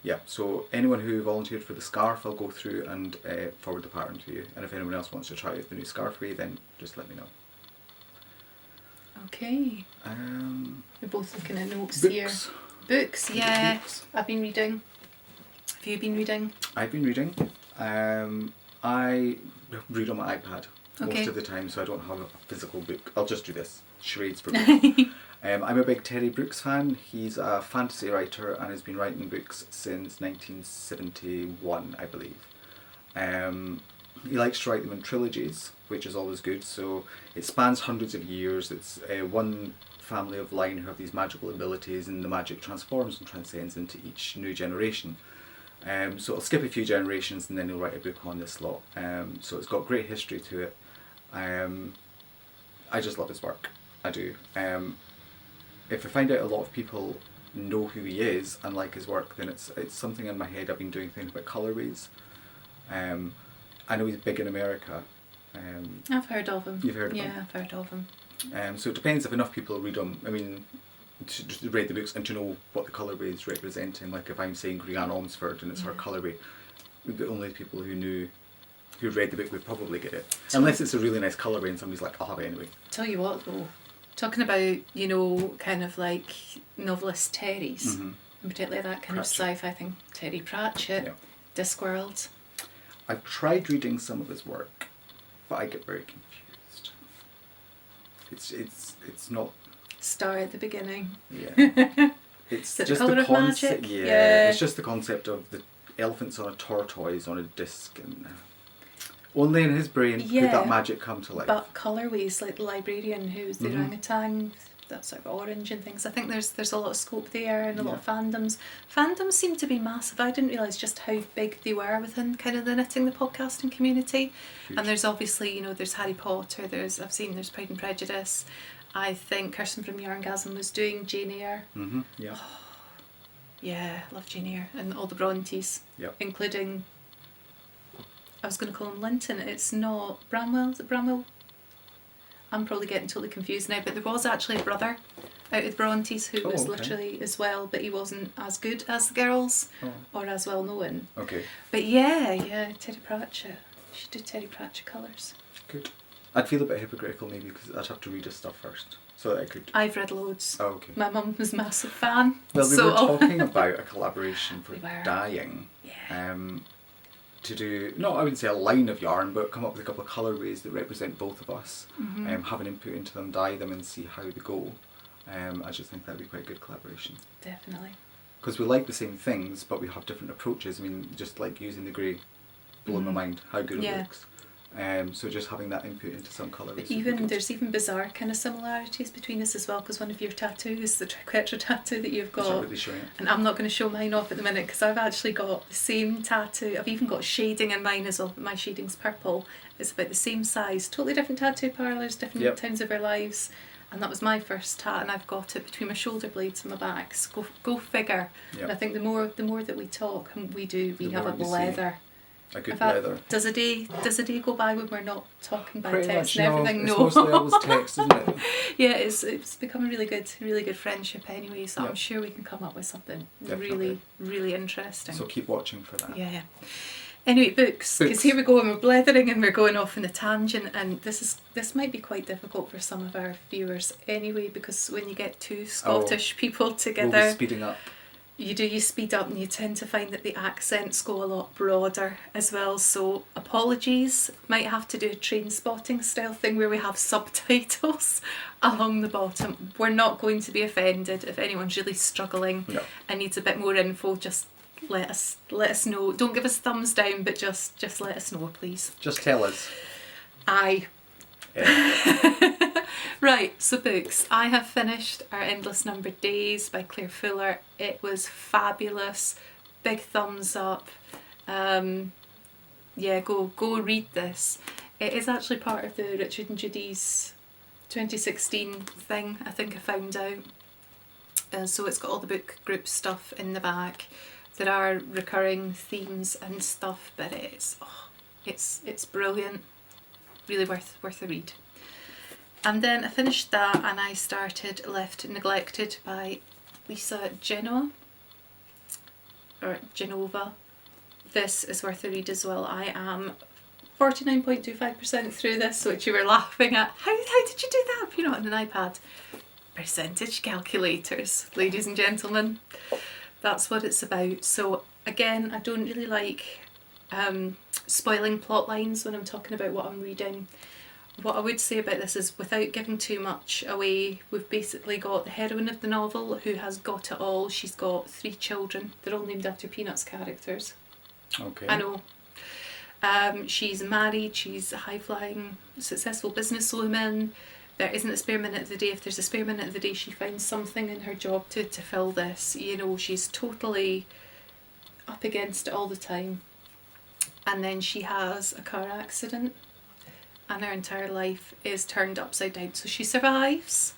Speaker 1: Yeah, so anyone who volunteered for the scarf, I'll go through and forward the pattern to you. And if anyone else wants to try out the new scarf way, then just let me know.
Speaker 2: Okay. We're both looking at notes here. Books, yeah.
Speaker 1: Books.
Speaker 2: I've been reading. Have you been reading?
Speaker 1: I've been reading. I read on my iPad most of the time, so I don't have a physical book. I'll just do this. Charades for books. I'm a big Terry Brooks fan. He's a fantasy writer and has been writing books since 1971, I believe. He likes to write them in trilogies, which is always good. So it spans hundreds of years. It's one family of line who have these magical abilities, and the magic transforms and transcends into each new generation. So I'll skip a few generations and then he'll write a book on this lot. So it's got great history to it. I just love his work. I do. If I find out a lot of people know who he is and like his work, then it's something in my head. I've been doing things about colourways. I know he's big in America.
Speaker 2: I've heard of him.
Speaker 1: You've heard of him?
Speaker 2: Yeah, I've heard of him.
Speaker 1: So it depends if enough people read them. I mean, to read the books and to know what the colourway is representing. Like if I'm saying Grianne Ormsford and it's her colourway, the only people who read the book would probably get it. Unless it's a really nice colourway and somebody's like, I'll have it anyway.
Speaker 2: Tell you what though, talking about, kind of like novelist Terry's, and particularly that kind of sci-fi thing, Terry Pratchett, Discworld.
Speaker 1: I've tried reading some of his work, but I get very confused. It's not...
Speaker 2: Start at the beginning.
Speaker 1: Yeah. It's
Speaker 2: just
Speaker 1: the
Speaker 2: colour of
Speaker 1: concept.
Speaker 2: magic?
Speaker 1: Yeah, it's just the concept of the elephants on a tortoise on a disc, and only in his brain could that magic come to life.
Speaker 2: But colourways, like the librarian who's the orangutan, that sort of orange and things. I think there's a lot of scope there and a lot of fandoms. Fandoms seem to be massive. I didn't realise just how big they were within kind of the knitting, the podcasting community. Huge. And there's obviously, there's Harry Potter, there's Pride and Prejudice. I think Kirsten from Yarngasm was doing Jane Eyre.
Speaker 1: Yeah.
Speaker 2: Yeah, love Jane Eyre and all the Brontes, including, I was going to call him Linton. It's not Bramwell. Is it Bramwell? I'm probably getting totally confused now, but there was actually a brother out of the Brontes who was literally as well, but he wasn't as good as the girls or as well known.
Speaker 1: Okay.
Speaker 2: But yeah, Terry Pratchett. You should do Terry Pratchett colours.
Speaker 1: Good. I'd feel a bit hypocritical maybe because I'd have to read his stuff first, so that I could...
Speaker 2: I've read loads.
Speaker 1: Oh, okay.
Speaker 2: My mum was a massive fan.
Speaker 1: Well, we were talking about a collaboration for dyeing.
Speaker 2: Yeah.
Speaker 1: to do, not I wouldn't say a line of yarn, but come up with a couple of colourways that represent both of us, have an input into them, dye them and see how they go. I just think that'd be quite a good collaboration.
Speaker 2: Definitely.
Speaker 1: Because we like the same things, but we have different approaches. I mean, just like using the grey, blowing my mind how good it looks. So just having that input into some colour.
Speaker 2: There's even bizarre kind of similarities between us as well, because one of your tattoos, the triquetra tattoo that you've got,
Speaker 1: really showing it.
Speaker 2: And I'm not going to show mine off at the minute because I've actually got the same tattoo. I've even got shading in mine as well, but my shading's purple. It's about the same size, totally different tattoo parlours, different times of our lives, and that was my first tat, and I've got it between my shoulder blades and my back. So go figure. And I think the more that we talk and we have a blether.
Speaker 1: A good leather.
Speaker 2: Does a day go by when we're not talking by
Speaker 1: Pretty
Speaker 2: text
Speaker 1: much,
Speaker 2: and everything?
Speaker 1: No. It's mostly always text, isn't it?
Speaker 2: Yeah, it's become a really good friendship anyway. So I'm sure we can come up with something really, really interesting.
Speaker 1: So keep watching for that.
Speaker 2: Yeah. Anyway, books. Because here we go, and we're blethering and we're going off on a tangent, and this might be quite difficult for some of our viewers anyway, because when you get two Scottish people together,
Speaker 1: we'll be speeding up.
Speaker 2: You speed up and you tend to find that the accents go a lot broader as well, so apologies. Might have to do a train spotting style thing where we have subtitles along the bottom. We're not going to be offended. If anyone's really struggling and needs a bit more info, just let us know. Don't give us thumbs down, but just let us know, please.
Speaker 1: Just tell us.
Speaker 2: Aye. Yeah. Right, so books. I have finished Our Endless Numbered Days by Claire Fuller. It was fabulous. Big thumbs up. Go read this. It is actually part of the Richard and Judy's 2016 thing, I think I found out. So it's got all the book group stuff in the back. There are recurring themes and stuff, but it's brilliant. Really worth a read. And then I finished that and I started Left Neglected by Lisa Genova. This is worth a read as well. I am 49.25% through this, which you were laughing at. How did you do that? You know, on an iPad. Percentage calculators, ladies and gentlemen. That's what it's about. So again, I don't really like spoiling plot lines when I'm talking about what I'm reading. What I would say about this is, without giving too much away, we've basically got the heroine of the novel who has got it all. She's got 3 children. They're all named after Peanuts characters.
Speaker 1: Okay.
Speaker 2: I know. She's married. She's a high-flying, successful businesswoman. There isn't a spare minute of the day. If there's a spare minute of the day, she finds something in her job to fill this. You know, she's totally up against it all the time. And then she has a car accident, and her entire life is turned upside down. So she survives,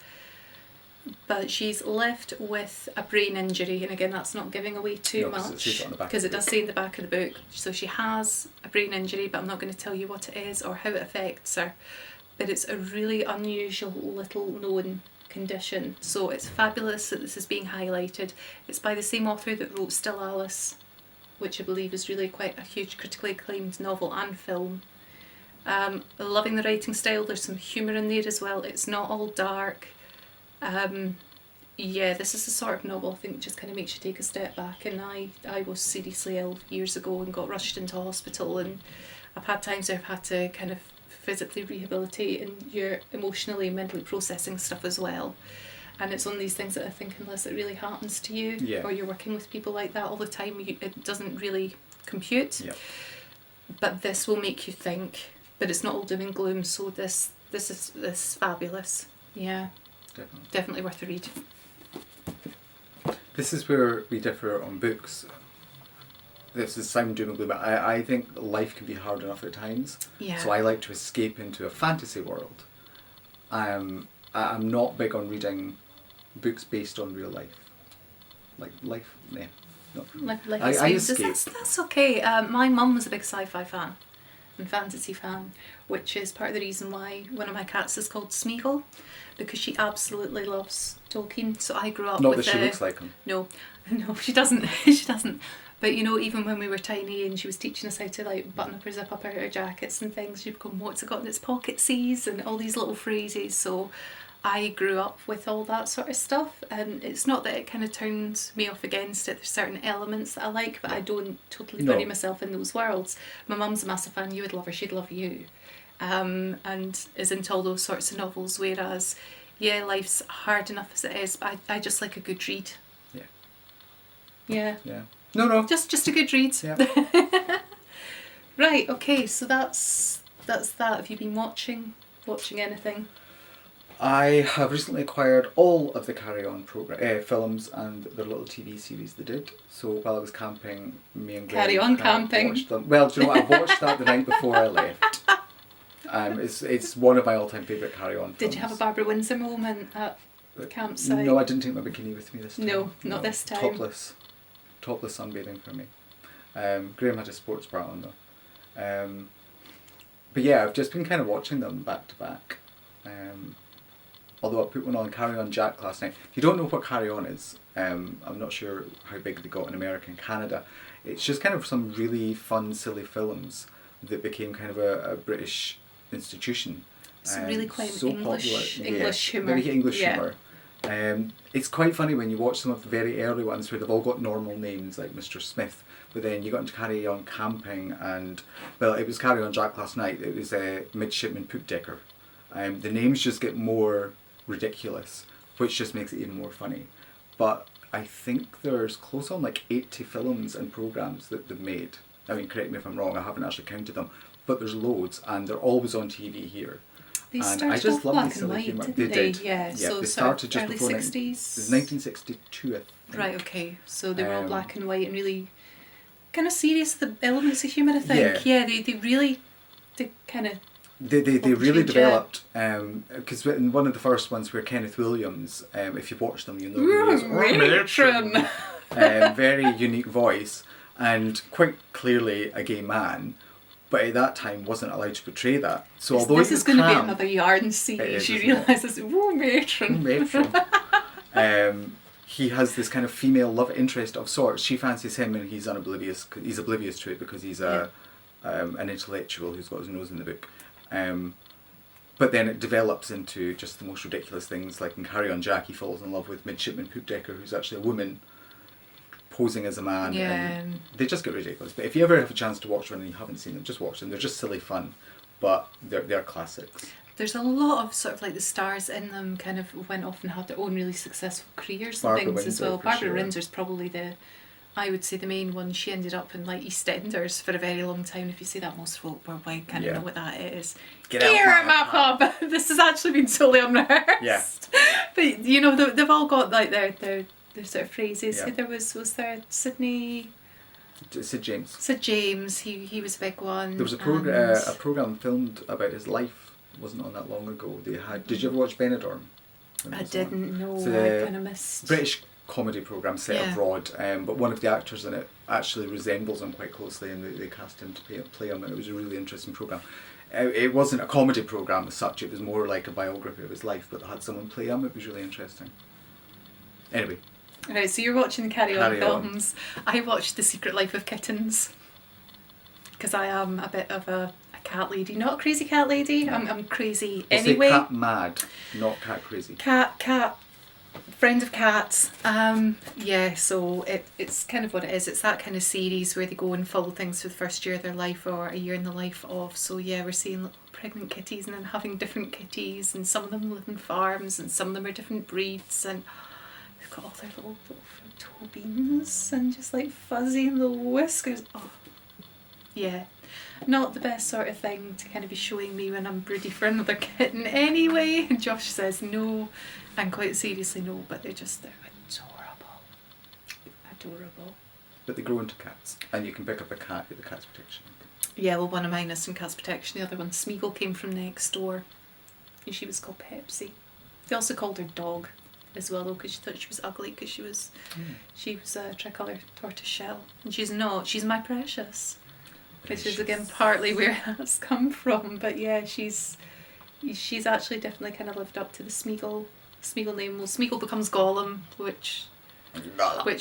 Speaker 2: but she's left with a brain injury. And again, that's not giving away too much, because it does say in the back of the book. So she has a brain injury, but I'm not going to tell you what it is or how it affects her. But it's a really unusual, little known condition. So it's fabulous that this is being highlighted. It's by the same author that wrote Still Alice, which I believe is really quite a huge critically acclaimed novel and film. Loving the writing style. There's some humour in there as well. It's not all dark. This is the sort of novel I think just kind of makes you take a step back. And I was seriously ill years ago and got rushed into hospital, and I've had times where I've had to kind of physically rehabilitate, and you're emotionally and mentally processing stuff as well. And it's one of these things that I think, unless it really happens to you, or you're working with people like that all the time, it doesn't really compute. But this will make you think. But it's not all doom and gloom, so this is fabulous. Yeah, definitely worth a read.
Speaker 1: This is where we differ on books. This is sound doom and gloom, but I think life can be hard enough at times. So I like to escape into a fantasy world. I'm not big on reading books based on real life. Like life, yeah. I escape.
Speaker 2: That's okay. My mum was a big sci-fi fan and fantasy fan, which is part of the reason why one of my cats is called Smeagol, because she absolutely loves Tolkien. So I grew up
Speaker 1: Not
Speaker 2: with
Speaker 1: that she looks like him.
Speaker 2: No, she doesn't. She doesn't. But you know, even when we were tiny and she was teaching us how to like button up or zip up our jackets and things, she'd go, "What's it got in its pocket, sees?" and all these little phrases. So I grew up with all that sort of stuff, and it's not that it kind of turns me off against it. There's certain elements that I like, but I don't totally bury myself in those worlds. My mum's a massive fan. You would love her. She'd love you. And is into all those sorts of novels, whereas, yeah, life's hard enough as it is, but I just like a good read.
Speaker 1: Yeah.
Speaker 2: Yeah.
Speaker 1: Yeah. No.
Speaker 2: Just a good read.
Speaker 1: Yeah.
Speaker 2: Right, okay, so that's that. Have you been watching anything?
Speaker 1: I have recently acquired all of the Carry On films and the little TV series they did. So while I was camping, me and Graham
Speaker 2: Carry On camping.
Speaker 1: watched them. Well, do you know what? I watched that the night before I left. It's one of my all-time favourite Carry On films.
Speaker 2: Did you have a Barbara Windsor moment at the campsite?
Speaker 1: No, I didn't take my bikini with me this time.
Speaker 2: No, not this time.
Speaker 1: Topless sunbathing for me. Graham had a sports bra on though. But yeah, I've just been kind of watching them back to back. Although I put one on Carry On Jack last night. If you don't know what Carry On is, I'm not sure how big they got in America and Canada. It's just kind of some really fun, silly films that became kind of a British institution.
Speaker 2: It's really quite
Speaker 1: so
Speaker 2: English humour.
Speaker 1: Very English humour. It's quite funny when you watch some of the very early ones where they've all got normal names like Mr. Smith, but then you got into Carry On Camping and, well, it was Carry On Jack last night, it was Midshipman Poop Decker. The names just get more ridiculous, which just makes it even more funny. But I think there's close on like 80 films and programmes that they've made. I mean, correct me if I'm wrong, I haven't actually counted them, but there's loads and they're always on TV here.
Speaker 2: They
Speaker 1: and
Speaker 2: started
Speaker 1: I just love
Speaker 2: black
Speaker 1: the
Speaker 2: and
Speaker 1: silly
Speaker 2: white,
Speaker 1: humour.
Speaker 2: didn't
Speaker 1: They
Speaker 2: they?
Speaker 1: did.
Speaker 2: Yeah, so
Speaker 1: they started just
Speaker 2: early
Speaker 1: before
Speaker 2: 60s.
Speaker 1: It was 1962, I think.
Speaker 2: Right, okay. So they were all black and white and really kind of serious, the elements of humour, I think. Yeah, they really, they kind of...
Speaker 1: They really developed, because in one of the first ones where Kenneth Williams, if you watch them, you know who he is.
Speaker 2: Matron!
Speaker 1: Very unique voice, and quite clearly a gay man, but at that time wasn't allowed to portray that. So although
Speaker 2: this is going to be another yarn series, you realise this, matron.
Speaker 1: He has this kind of female love interest of sorts. She fancies him and he's oblivious to it because he's an intellectual who's got his nose in the book. But then it develops into just the most ridiculous things, like in Carry On Jack, he falls in love with Midshipman Poop Decker, who's actually a woman posing as a man.
Speaker 2: Yeah.
Speaker 1: And they just get ridiculous. But if you ever have a chance to watch one and you haven't seen them, just watch them. They're just silly fun, but they're classics.
Speaker 2: There's a lot of sort of like the stars in them kind of went off and had their own really successful careers and
Speaker 1: Barbara
Speaker 2: things
Speaker 1: Windsor,
Speaker 2: as well.
Speaker 1: for
Speaker 2: Barbara
Speaker 1: sure.
Speaker 2: Windsor's probably I would say the main one. She ended up in like EastEnders for a very long time. If you say that, most folk worldwide kind of know what that is.
Speaker 1: Get out
Speaker 2: my pub! This has actually bbeen totally unrehearsed.
Speaker 1: Yeah.
Speaker 2: But you know, they've all got like their sort of phrases.
Speaker 1: Yeah.
Speaker 2: There was there Sydney...
Speaker 1: Sid James.
Speaker 2: Sid James, he was a big one.
Speaker 1: There was a programme filmed about his life, wasn't on that long ago. They had. Did you ever watch Benidorm?
Speaker 2: I didn't know.
Speaker 1: It's
Speaker 2: I kind of missed.
Speaker 1: British comedy programme set abroad, but one of the actors in it actually resembles him quite closely, and they cast him to play him, and it was a really interesting programme. It wasn't a comedy programme as such; it was more like a biography of his life, but they had someone play him. It was really interesting. Anyway.
Speaker 2: Right, so you're watching Carry On films. I watched The Secret Life of Kittens because I am a bit of a cat lady. Not a crazy cat lady. I'm crazy anyway.
Speaker 1: Say cat mad, not cat crazy.
Speaker 2: Cat. Friend of cats. So it's kind of what it is. It's that kind of series where they go and follow things for the first year of their life or a year in the life of. So yeah, we're seeing little pregnant kitties and then having different kitties, and some of them live in farms and some of them are different breeds, and they've got all their little toe beans and just like fuzzy little whiskers. Oh, yeah. Not the best sort of thing to kind of be showing me when I'm broody for another kitten anyway. Josh says no, and quite seriously no, but they're adorable.
Speaker 1: But they grow into cats, and you can pick up a cat at the Cats Protection.
Speaker 2: Yeah, well, one of mine is from Cats Protection. The other one, Smeagol, came from next door, and she was called Pepsi. They also called her Dog as well, though, because she thought she was ugly because she was a tricolour tortoise shell, and she's not. She's my precious. Which is again partly where that's come from, but yeah, she's actually definitely kind of lived up to the Smeagol name. Well, Smeagol becomes Gollum, which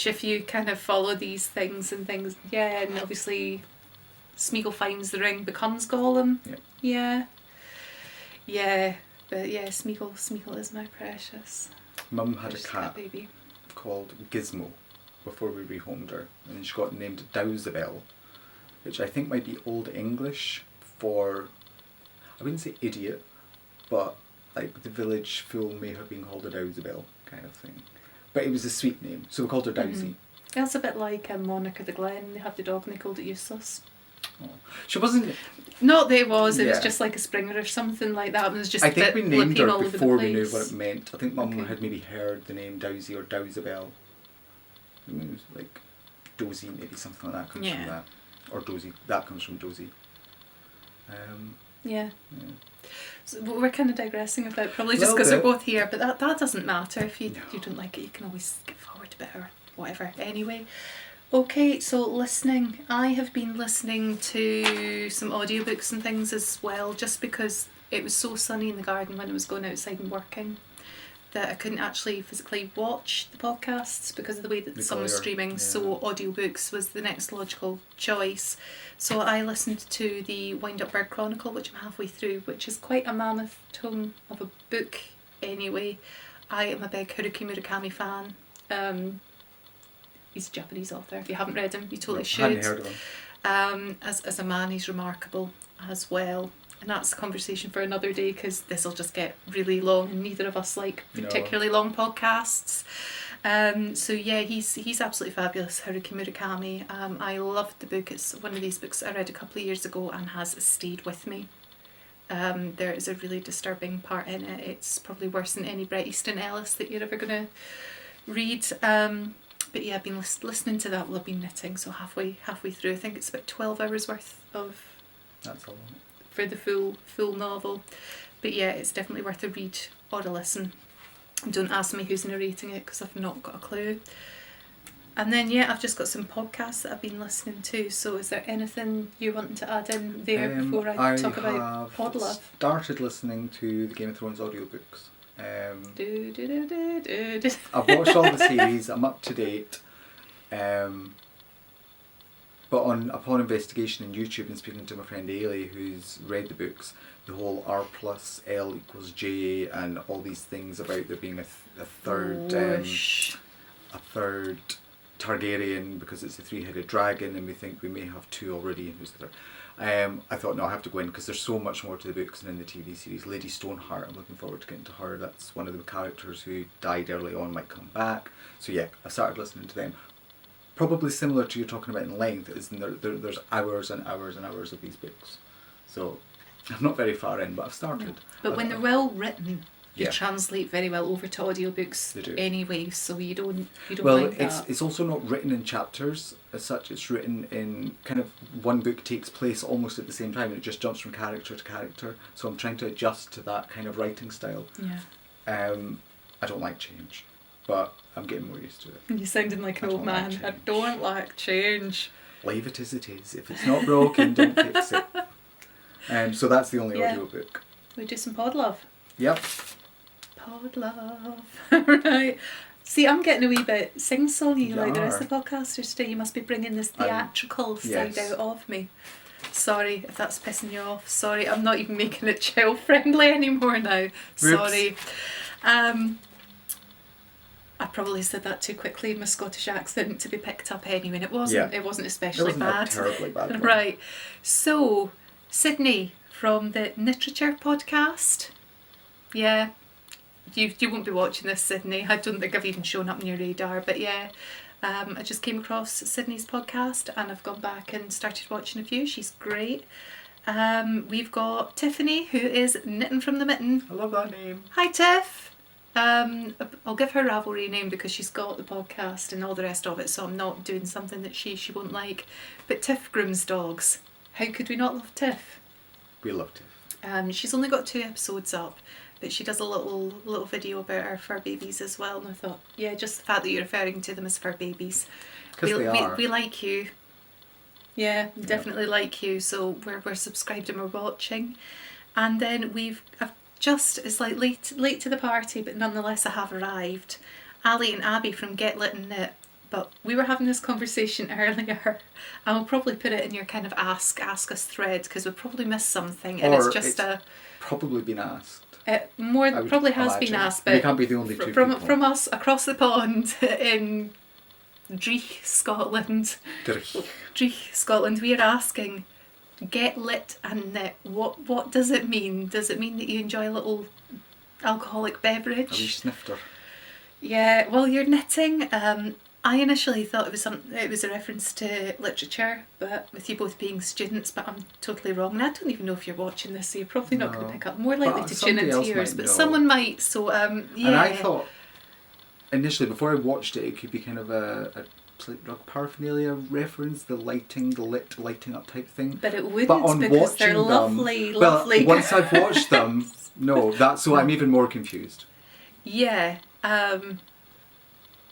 Speaker 2: if you kind of follow these things, and obviously Smeagol finds the ring, becomes Gollum.
Speaker 1: Yeah.
Speaker 2: Yeah. But yeah, Smeagol is my precious.
Speaker 1: Mum had a
Speaker 2: precious
Speaker 1: cat
Speaker 2: baby.
Speaker 1: called Gizmo before we rehomed her, and then she got named Dowsabel, which I think might be Old English for, I wouldn't say idiot, but like the village fool may have been called a Dowsabel kind of thing. But it was a sweet name, so we called her Dowsy.
Speaker 2: That's a bit like Monica the Glen. They had the dog and they called it Useless.
Speaker 1: Oh. She wasn't...
Speaker 2: Not that it was
Speaker 1: Yeah.
Speaker 2: just like a Springer or something like that. It was just
Speaker 1: I
Speaker 2: a
Speaker 1: think
Speaker 2: bit
Speaker 1: we named
Speaker 2: flipping
Speaker 1: her
Speaker 2: all over the
Speaker 1: before we knew
Speaker 2: place.
Speaker 1: what it meant. I think Mum
Speaker 2: Okay.
Speaker 1: had maybe heard the name Dowsy or Dowsabel. It was like Dozy, maybe something like that comes from that. Or Dozy, that comes from Dozy.
Speaker 2: Yeah.
Speaker 1: Yeah.
Speaker 2: So we're kind of digressing about probably just
Speaker 1: Little
Speaker 2: because we're
Speaker 1: bit.
Speaker 2: both here, but that doesn't matter. If you
Speaker 1: No.
Speaker 2: you don't like it, you can always skip forward a bit or whatever. Anyway, okay. So listening, I have been listening to some audiobooks and things as well, just because it was so sunny in the garden when I was going outside and working that I couldn't actually physically watch the podcasts because of the way that the sun was
Speaker 1: glare,
Speaker 2: streaming.
Speaker 1: yeah.
Speaker 2: So audiobooks was the next logical choice. So I listened to the Wind Up Bird Chronicle, which I'm halfway through, which is quite a mammoth tome of a book anyway. I am a big Haruki Murakami fan. He's a Japanese author. If you haven't read him, you totally should.
Speaker 1: Hadn't heard of him.
Speaker 2: As a man, he's remarkable as well. And that's a conversation for another day because this will just get really long and neither of us like particularly long podcasts. So yeah, he's absolutely fabulous, Haruki Murakami. I loved the book. It's one of these books I read a couple of years ago and has stayed with me. There is a really disturbing part in it. It's probably worse than any Bret Easton Ellis that you're ever going to read. But yeah, I've been listening to that while I've been knitting, so halfway through. I think it's about 12 hours worth of...
Speaker 1: That's a lot.
Speaker 2: For the full novel. But yeah, it's definitely worth a read or a listen. Don't ask me who's narrating it because I've not got a clue. And then yeah, I've just got some podcasts that I've been listening to. So is there anything you're wanting to add in there before I talk about Podlove?
Speaker 1: I started listening to the Game of Thrones audiobooks. I've watched all the series, I'm up to date. But upon investigation in YouTube and speaking to my friend Ailey, who's read the books, the whole R plus L equals J and all these things about there being a third Targaryen because it's a three-headed dragon and we think we may have two already and who's the third. I thought, no, I have to go in because there's so much more to the books than in the TV series. Lady Stoneheart, I'm looking forward to getting to her. That's one of the characters who died early on, might come back. So yeah, I started listening to them. Probably similar to you're talking about in length, is there's hours and hours and hours of these books. So I'm not very far in, but I've started.
Speaker 2: But when they're well written, you
Speaker 1: Yeah.
Speaker 2: translate very well over to audiobooks
Speaker 1: They do.
Speaker 2: anyway, so you don't
Speaker 1: Well,
Speaker 2: mind that.
Speaker 1: it's also not written in chapters as such. It's written in kind of one book takes place almost at the same time. And it just jumps from character to character. So I'm trying to adjust to that kind of writing style.
Speaker 2: Yeah.
Speaker 1: I don't like change, but I'm getting more used to it.
Speaker 2: You're sounding like an
Speaker 1: I
Speaker 2: old
Speaker 1: don't like
Speaker 2: man. I
Speaker 1: change.
Speaker 2: don't like change.
Speaker 1: Leave it as it is. If it's not broken, don't fix it. So that's the only
Speaker 2: Yeah.
Speaker 1: audiobook.
Speaker 2: We do some Podlove.
Speaker 1: Yep.
Speaker 2: Podlove. Right. See, I'm getting a wee bit sing-songy
Speaker 1: You
Speaker 2: like the rest
Speaker 1: are.
Speaker 2: of the podcasters today. You must be bringing this theatrical side
Speaker 1: yes.
Speaker 2: out of me. Sorry if that's pissing you off. Sorry, I'm not even making it child friendly anymore now. Sorry. I probably said that too quickly, my Scottish accent to be picked up anyway, and it wasn't.
Speaker 1: Yeah.
Speaker 2: It wasn't
Speaker 1: It
Speaker 2: especially
Speaker 1: wasn't
Speaker 2: bad.
Speaker 1: a terribly bad one.
Speaker 2: Right. So, Sydney from the Literature podcast. Yeah. You won't be watching this, Sydney. I don't think I've even shown up on your radar, but yeah. I just came across Sydney's podcast and I've gone back and started watching a few. She's great. We've got Tiffany, who is Knitting from the Mitten.
Speaker 1: I love that name.
Speaker 2: Hi, Tiff. I'll give her Ravelry name because she's got the podcast and all the rest of it, so I'm not doing something that she won't like. But Tiff grooms dogs. How could we not love Tiff?
Speaker 1: We love Tiff.
Speaker 2: She's only got 2 episodes up, but she does a little video about her fur babies as well, and I thought, yeah, just the fact that you're referring to them as fur babies.
Speaker 1: Because they are.
Speaker 2: We like you. Yeah, definitely like you, so we're subscribed and we're watching. And then it's like late to the party, but nonetheless I have arrived. Ali and Abby from Get Lit and Knit. But we were having this conversation earlier. I'll probably put it in your kind of ask us thread because we probably missed something, and
Speaker 1: Or
Speaker 2: it's just
Speaker 1: probably been asked.
Speaker 2: It
Speaker 1: I would
Speaker 2: probably has been
Speaker 1: imagine.
Speaker 2: asked,
Speaker 1: We
Speaker 2: but
Speaker 1: can't be the only two people.
Speaker 2: from us across the pond in Dreich, Scotland. Dreich, Scotland, we are asking, get lit and knit. What does it mean? Does it mean that you enjoy a little alcoholic beverage?
Speaker 1: A wee snifter.
Speaker 2: Yeah, well, you're knitting. I initially thought it was a reference to literature, but with you both being students, but I'm totally wrong. And I don't even know if you're watching this, so you're probably not going to pick up. More likely
Speaker 1: But
Speaker 2: to tune
Speaker 1: somebody
Speaker 2: into
Speaker 1: else
Speaker 2: yours,
Speaker 1: might
Speaker 2: but
Speaker 1: know.
Speaker 2: someone might. So yeah.
Speaker 1: And I thought initially, before I watched it, it could be kind of a like paraphernalia reference, the lighting up type thing.
Speaker 2: But it wouldn't,
Speaker 1: but on
Speaker 2: because they're
Speaker 1: watching
Speaker 2: lovely,
Speaker 1: them,
Speaker 2: lovely.
Speaker 1: Well, once I've watched them, no, that's so I'm even more confused.
Speaker 2: Yeah.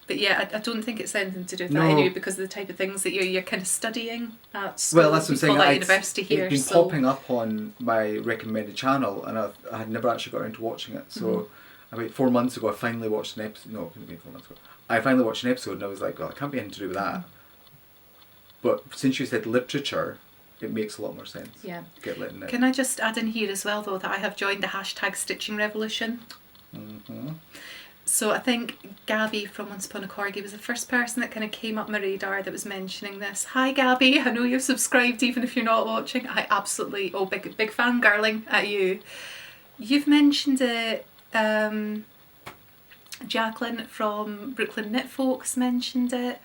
Speaker 2: But yeah, I don't think it's anything to do with that
Speaker 1: No.
Speaker 2: anyway, because of the type of things that you're kind of studying at school.
Speaker 1: Well, that's what I'm saying.
Speaker 2: We call that university here.
Speaker 1: It's been popping up on my recommended channel, and I had never actually got around to watching it. So about 4 months ago, I finally watched an episode. No, it couldn't have been 4 months ago. I finally watched an episode, and I was like, well, it can't be anything to do with that. But since you said literature, it makes a lot more sense.
Speaker 2: Yeah.
Speaker 1: Get lit in it.
Speaker 2: Can I just add in here as well, though, that I have joined the hashtag stitching revolution.
Speaker 1: Mm-hmm.
Speaker 2: So I think Gabby from Once Upon a Corgi was the first person that kind of came up my radar that was mentioning this. Hi Gabby, I know you've subscribed even if you're not watching. I absolutely, big fan girling at you. You've mentioned it, Jacqueline from Brooklyn Knit Folks mentioned it.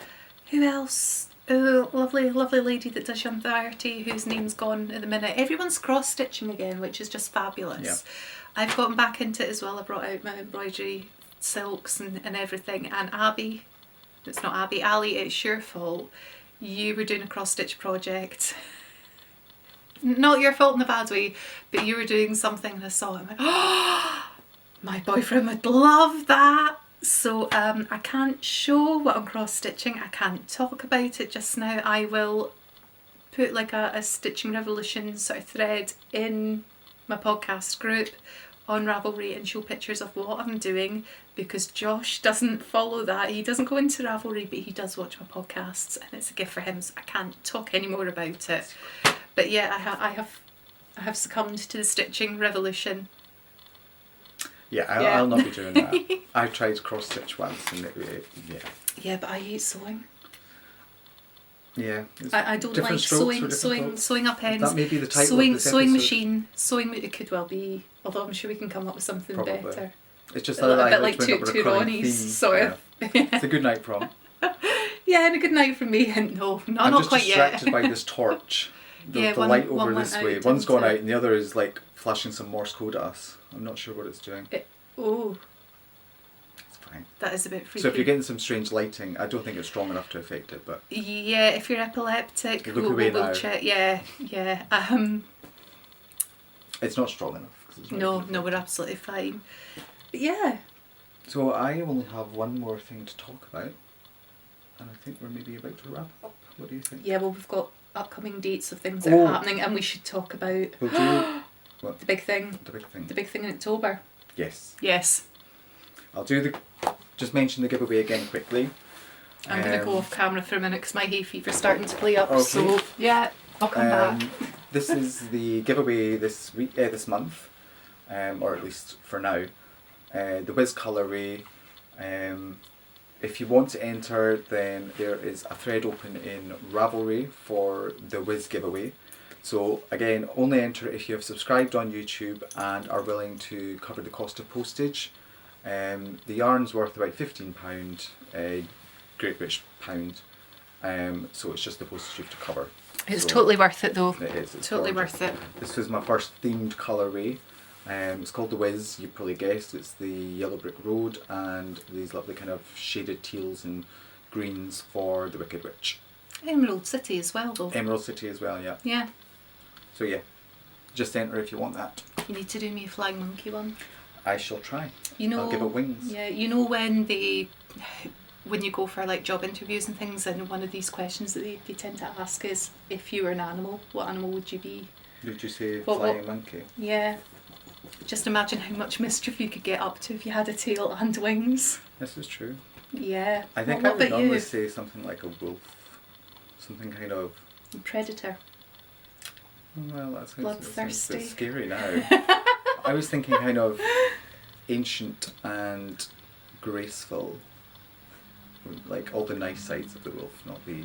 Speaker 2: Who else? Oh, lovely lady that does Young 30, whose name's gone in a minute. Everyone's cross-stitching again, which is just fabulous.
Speaker 1: Yeah.
Speaker 2: I've gotten back into it as well. I brought out my embroidery silks and everything. And Ali at Surefall, you were doing a cross-stitch project. Not your fault in a bad way, but you were doing something and I saw it and I went, oh, my boyfriend would love that. So I can't show what I'm cross-stitching. I can't talk about it just now. I will put like a Stitching Revolution sort of thread in my podcast group on Ravelry and show pictures of what I'm doing, because Josh doesn't follow that. He doesn't go into Ravelry, but he does watch my podcasts and it's a gift for him, so I can't talk any more about it. But yeah, I have succumbed to the Stitching Revolution.
Speaker 1: Yeah, I'll not be doing that. I tried cross stitch once and yeah.
Speaker 2: Yeah, but I hate sewing.
Speaker 1: Yeah.
Speaker 2: I don't like sewing up ends.
Speaker 1: That may be the title
Speaker 2: sewing,
Speaker 1: of this
Speaker 2: sewing
Speaker 1: episode.
Speaker 2: machine. Sewing, it could well be, although I'm sure we can come up with something
Speaker 1: Probably.
Speaker 2: better.
Speaker 1: It's just
Speaker 2: A
Speaker 1: that
Speaker 2: bit like two Ronnies, sort of.
Speaker 1: Yeah. It's a good night prom.
Speaker 2: Yeah, and a good night from me. And no,
Speaker 1: I'm
Speaker 2: not
Speaker 1: just
Speaker 2: quite
Speaker 1: distracted
Speaker 2: yet.
Speaker 1: by this torch. The
Speaker 2: one-
Speaker 1: light over
Speaker 2: one
Speaker 1: this
Speaker 2: went
Speaker 1: way.
Speaker 2: out
Speaker 1: One's gone
Speaker 2: into-
Speaker 1: out and the other is like flashing some Morse code at us. I'm not sure what it's doing.
Speaker 2: Oh,
Speaker 1: It's fine.
Speaker 2: that is a bit freaky.
Speaker 1: So if you're getting some strange lighting, I don't think it's strong enough to affect it, but
Speaker 2: Yeah, if you're epileptic,
Speaker 1: Look away now.
Speaker 2: we'll check. Yeah.
Speaker 1: it's not strong enough. 'Cause it's not
Speaker 2: No, we're absolutely fine. But yeah,
Speaker 1: So I only have one more thing to talk about, and I think we're maybe about to wrap up. What do you think?
Speaker 2: well, we've got upcoming dates of things that are happening, and we should talk about
Speaker 1: We'll do what?
Speaker 2: the big thing.
Speaker 1: The big thing.
Speaker 2: The big thing in October.
Speaker 1: Yes.
Speaker 2: Yes.
Speaker 1: I'll just mention the giveaway again quickly.
Speaker 2: I'm going to go off camera for a minute because my hay fever's starting to play up.
Speaker 1: Okay.
Speaker 2: So yeah, I'll come back.
Speaker 1: This is the giveaway this month, or at least for now. The Wiz colourway. If you want to enter, then there is a thread open in Ravelry for the Wiz giveaway. So again, only enter if you have subscribed on YouTube and are willing to cover the cost of postage. The yarn's worth about £15, Great British pound. So it's just the postage you have to cover.
Speaker 2: It's
Speaker 1: So
Speaker 2: totally worth it though.
Speaker 1: It is. It's
Speaker 2: Totally
Speaker 1: gorgeous.
Speaker 2: worth it.
Speaker 1: This was my first themed colourway. It's called the Wiz. You probably guessed. It's the yellow brick road and these lovely kind of shaded teals and greens for the Wicked Witch.
Speaker 2: Emerald City as well though.
Speaker 1: Emerald City as well, yeah.
Speaker 2: Yeah.
Speaker 1: So yeah, just enter if you want that.
Speaker 2: You need to do me a flying monkey one.
Speaker 1: I shall try.
Speaker 2: You know,
Speaker 1: I'll give it wings.
Speaker 2: Yeah, you know when you go for like job interviews and things, and one of these questions that they tend to ask is, if you were an animal, what animal would you be?
Speaker 1: Did you say
Speaker 2: What-
Speaker 1: flying monkey?
Speaker 2: Yeah. Just imagine how much mischief you could get up to if you had a tail and wings.
Speaker 1: This is true.
Speaker 2: Yeah.
Speaker 1: I think
Speaker 2: What
Speaker 1: I would
Speaker 2: about
Speaker 1: normally
Speaker 2: you?
Speaker 1: say something like a wolf. Something kind of...
Speaker 2: Predator.
Speaker 1: Well, that sounds a
Speaker 2: Bloodthirsty.
Speaker 1: bit scary now. I was thinking kind of ancient and graceful, like all the nice sides of the wolf, not the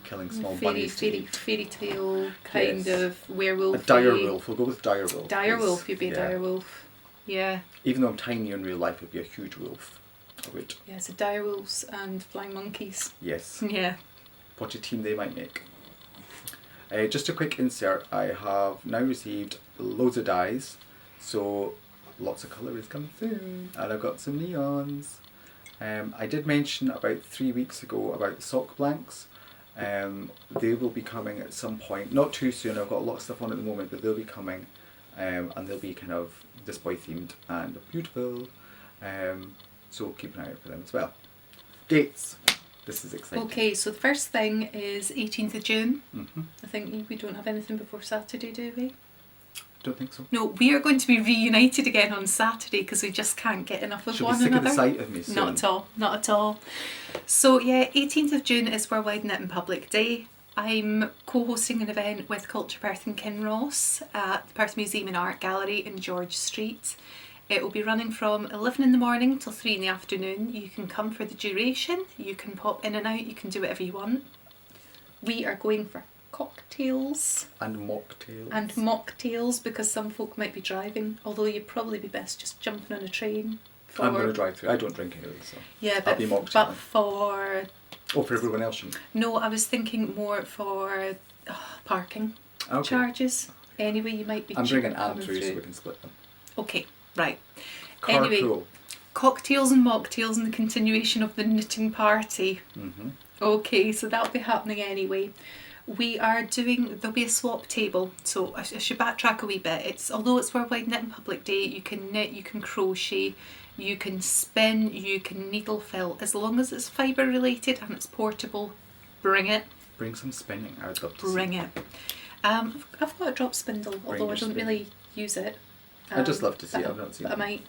Speaker 1: killing small bunnies to eat.
Speaker 2: Fairy tale kind
Speaker 1: Yes.
Speaker 2: of werewolf.
Speaker 1: A dire wolf. We'll go with dire wolf.
Speaker 2: Dire
Speaker 1: 'cause,
Speaker 2: wolf, you'd be a
Speaker 1: yeah.
Speaker 2: dire wolf. Yeah.
Speaker 1: Even though I'm tiny in real life, I'd be a huge wolf. I would.
Speaker 2: Yeah, so dire wolves and flying monkeys.
Speaker 1: Yes.
Speaker 2: Yeah.
Speaker 1: What a team they might make. Just a quick insert. I have now received loads of dyes, so lots of colour is coming through, and I've got some neons. I did mention about 3 weeks ago about the sock blanks. They will be coming at some point, not too soon. I've got a lot of stuff on at the moment, but they'll be coming, and they'll be kind of this boy themed and beautiful. So keep an eye out for them as well. Dates. This is exciting.
Speaker 2: Okay, so the first thing is 18th of June.
Speaker 1: Mm-hmm.
Speaker 2: I think we don't have anything before Saturday, do we?
Speaker 1: Don't think so.
Speaker 2: No, we are going to be reunited again on Saturday because we just can't get enough of
Speaker 1: She'll
Speaker 2: one
Speaker 1: be sick
Speaker 2: another.
Speaker 1: of the sight of me soon.
Speaker 2: Not at all, not at all. So yeah, 18th of June is Worldwide Knitting Public Day. I'm co-hosting an event with Culture Perth and Kinross at the Perth Museum and Art Gallery in George Street. It will be running from 11 in the morning till 3 in the afternoon. You can come for the duration, you can pop in and out, you can do whatever you want. We are going for cocktails.
Speaker 1: And mocktails.
Speaker 2: And mocktails because some folk might be driving, although you'd probably be best just jumping on a train.
Speaker 1: I'm going to drive through. I don't drink anyway, so.
Speaker 2: Yeah,
Speaker 1: I'll be
Speaker 2: but
Speaker 1: mocktailing.
Speaker 2: for...
Speaker 1: Oh, for everyone else, you mean?
Speaker 2: No, I was thinking more for parking
Speaker 1: Okay.
Speaker 2: charges. Anyway, you might be
Speaker 1: I'm
Speaker 2: cheap
Speaker 1: bringing Anne
Speaker 2: coming
Speaker 1: through so we can split them.
Speaker 2: Okay, right.
Speaker 1: Anyway.
Speaker 2: Anyway, cocktails and mocktails and the continuation of the knitting party.
Speaker 1: Mm-hmm.
Speaker 2: Okay, so that'll be happening anyway. There'll be a swap table, so I should backtrack a wee bit. Although it's Worldwide Knitting Public Day, you can knit, you can crochet, you can spin, you can needle fill, as long as it's fibre related and it's portable, bring it.
Speaker 1: Bring some spinning. I would love to
Speaker 2: Bring
Speaker 1: see.
Speaker 2: it. I've got a drop spindle, although I
Speaker 1: your
Speaker 2: don't
Speaker 1: spindle.
Speaker 2: really use it.
Speaker 1: I'd just love to see it.
Speaker 2: but-
Speaker 1: I've not seen
Speaker 2: but
Speaker 1: it.
Speaker 2: I might.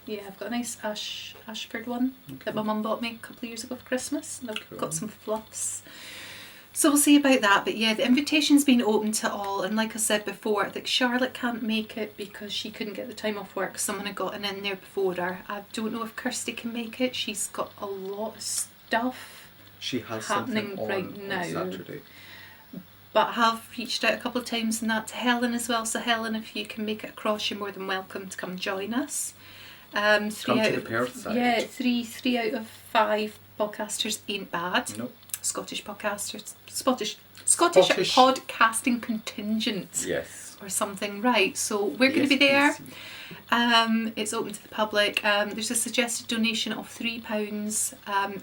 Speaker 2: Yeah, I've got a nice Ashford one that my mum bought me a couple of years ago for Christmas, and I've
Speaker 1: Cool.
Speaker 2: got some fluffs. So we'll see about that. But yeah, the invitation's been open to all, and like I said before, I think Charlotte can't make it because she couldn't get the time off work. Someone had gotten in there before her. I don't know if Kirsty can make it. She's got a lot of stuff.
Speaker 1: She has
Speaker 2: happening
Speaker 1: something
Speaker 2: right
Speaker 1: on
Speaker 2: now.
Speaker 1: Saturday.
Speaker 2: But I have reached out a couple of times and that to Helen as well. So Helen, if you can make it across, you're more than welcome to come join us.
Speaker 1: Come to the Perth side.
Speaker 2: Yeah, three out of 5 podcasters ain't bad.
Speaker 1: Nope.
Speaker 2: Scottish podcasters, Scottish
Speaker 1: Scottish.
Speaker 2: podcasting contingent.
Speaker 1: Yes.
Speaker 2: Or something, right? So we're going to be there. It's open to the public. There's a suggested donation of £3.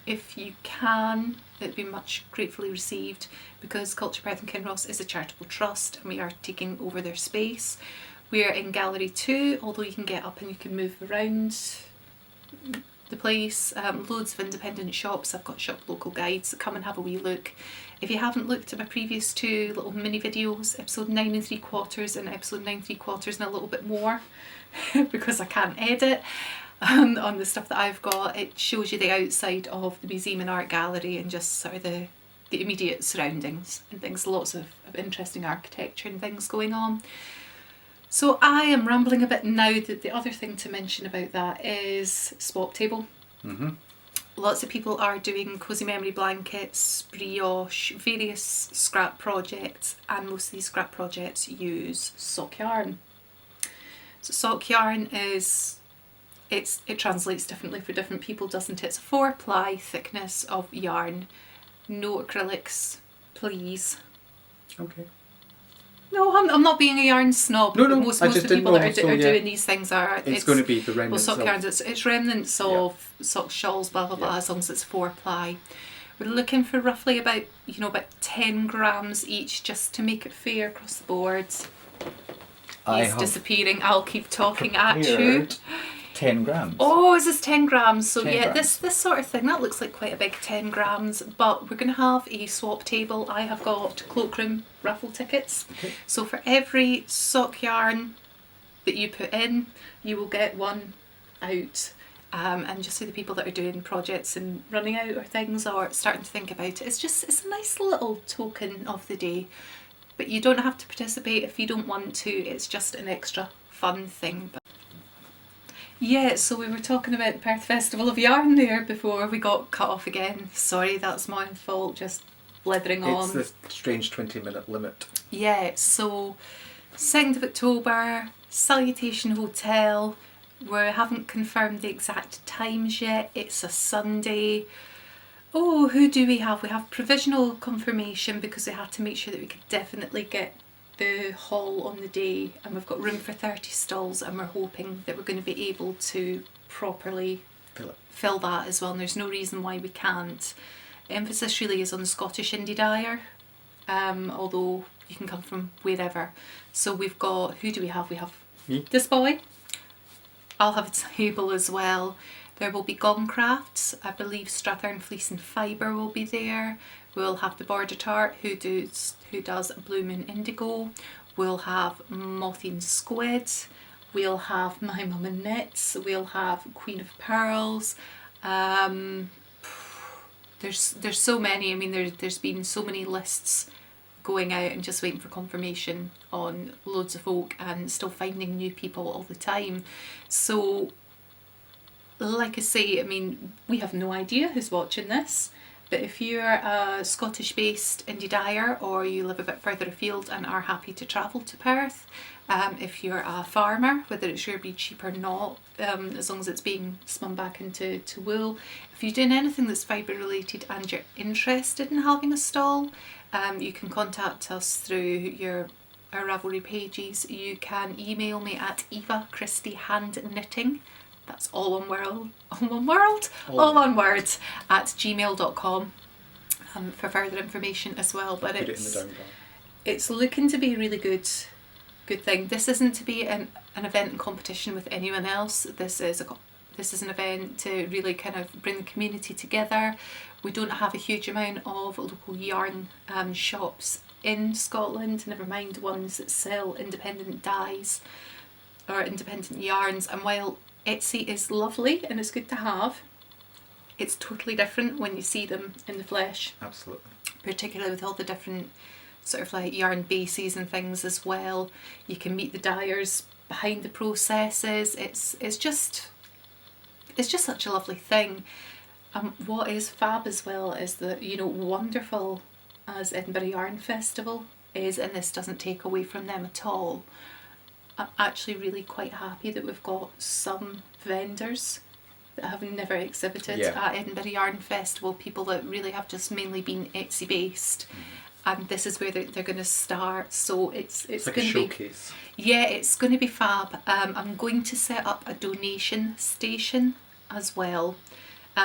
Speaker 2: If you can, it'd be much gratefully received because Culture Perth and Kinross is a charitable trust and we are taking over their space. We're in Gallery 2, although you can get up and you can move around the place. Loads of independent shops. I've got shop local guides, so come and have a wee look. If you haven't looked at my previous 2 little mini videos, episode 9 3/4 and episode 9 3/4 and a little bit more because I can't edit on the stuff that I've got, it shows you the outside of the museum and art gallery and just sort of the immediate surroundings and things. Lots of interesting architecture and things going on. So I am rambling a bit now. That the other thing to mention about that is swap table.
Speaker 1: Mm-hmm.
Speaker 2: Lots of people are doing cosy memory blankets, brioche, various scrap projects, and most of these scrap projects use sock yarn. So sock yarn it translates differently for different people, doesn't it? It's a 4-ply thickness of yarn. No acrylics, please.
Speaker 1: Okay.
Speaker 2: No, I'm not being a yarn snob.
Speaker 1: No,
Speaker 2: Most
Speaker 1: I
Speaker 2: of
Speaker 1: just
Speaker 2: the
Speaker 1: didn't
Speaker 2: people
Speaker 1: know,
Speaker 2: that
Speaker 1: so,
Speaker 2: are
Speaker 1: yeah.
Speaker 2: doing these things are...
Speaker 1: It's going to be the remnants
Speaker 2: sock
Speaker 1: of...
Speaker 2: yarns, it's remnants of sock shawls, blah, blah, blah,
Speaker 1: Yeah.
Speaker 2: as long as it's 4-ply. We're looking for roughly about 10 grams each, just to make it fair across the board.
Speaker 1: I
Speaker 2: He's
Speaker 1: have
Speaker 2: disappearing. I'll keep talking at you.
Speaker 1: prepared 10 grams.
Speaker 2: Oh, is this 10 grams? So
Speaker 1: 10
Speaker 2: yeah,
Speaker 1: grams.
Speaker 2: this sort of thing, that looks like quite a big 10 grams, but we're going to have a swap table. I have got cloakroom raffle tickets.
Speaker 1: Okay.
Speaker 2: So for every sock yarn that you put in, you will get one out. And just for the people that are doing projects and running out or things or starting to think about it, it's a nice little token of the day. But you don't have to participate if you don't want to. It's just an extra fun thing. But yeah, so we were talking about the Perth Festival of Yarn there before we got cut off again. Sorry, that's my fault, just blithering on.
Speaker 1: It's the strange 20-minute limit.
Speaker 2: Yeah, so 2nd of October, Salutation Hotel. We haven't confirmed the exact times yet. It's a Sunday. Oh, who do we have? We have provisional confirmation because we had to make sure that we could definitely get the hall on the day, and we've got room for 30 stalls, and we're hoping that we're going to be able to properly fill that as well, and there's no reason why we can't. Emphasis really is on the Scottish indie dyer, although you can come from wherever. So we've got, who do we have? We have
Speaker 1: me,
Speaker 2: this boy. I'll have a table as well. There will be Gong Crafts. I believe Strathern Fleece and Fibre will be there. We'll have the Border Tart who does Blue Moon Indigo. We'll have Mothy and Squid. We'll have My Mum and Knits. We'll have Queen of Pearls. There's so many. I mean, there's been so many lists going out and just waiting for confirmation on loads of folk, and still finding new people all the time. So like I say, I mean, we have no idea who's watching this, but if you're a Scottish based indie dyer, or you live a bit further afield and are happy to travel to Perth, if you're a farmer, whether it's your breed sheep or not, as long as it's being spun back into wool, if you're doing anything that's fibre related and you're interested in having a stall, you can contact us through our Ravelry pages. You can email me at Eva Christie Hand Knitting. That's all one word, at gmail.com, for further information as well. But
Speaker 1: put it in the down bar.
Speaker 2: It's looking to be a really good thing. This isn't to be an event in competition with anyone else. This is an event to really kind of bring the community together. We don't have a huge amount of local yarn shops in Scotland, never mind ones that sell independent dyes or independent yarns. And while Etsy is lovely and it's good to have, it's totally different when you see them in the flesh.
Speaker 1: Absolutely.
Speaker 2: Particularly with all the different sort of like yarn bases and things as well. You can meet the dyers behind the processes. It's just such a lovely thing. What is fab as well is that, wonderful as Edinburgh Yarn Festival is, and this doesn't take away from them at all, I'm actually really quite happy that we've got some vendors that have never exhibited at Edinburgh Yarn Festival, people that really have just mainly been Etsy based, and this is where they're going to start. So it's
Speaker 1: like
Speaker 2: going
Speaker 1: a
Speaker 2: to
Speaker 1: showcase.
Speaker 2: it's going to be fab. I'm going to set up a donation station as well,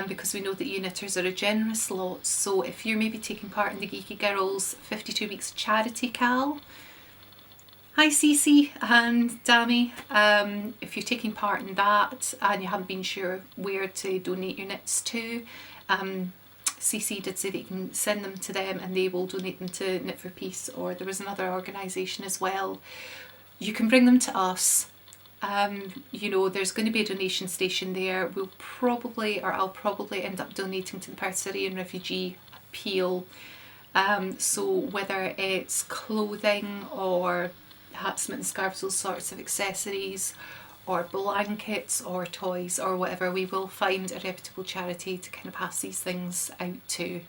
Speaker 2: because we know that you knitters are a generous lot. So if you're maybe taking part in the Geeky Girls 52 Weeks Charity Cal, hi Cece and Dami, if you're taking part in that and you haven't been sure where to donate your knits to, Cece did say that you can send them to them and they will donate them to Knit for Peace, or there was another organisation as well. You can bring them to us. There's going to be a donation station there. I'll probably end up donating to the Perth Syrian Refugee Appeal. So whether it's clothing or hats, mittens, scarves, those sorts of accessories, or blankets or toys or whatever, we will find a reputable charity to kind of pass these things out to.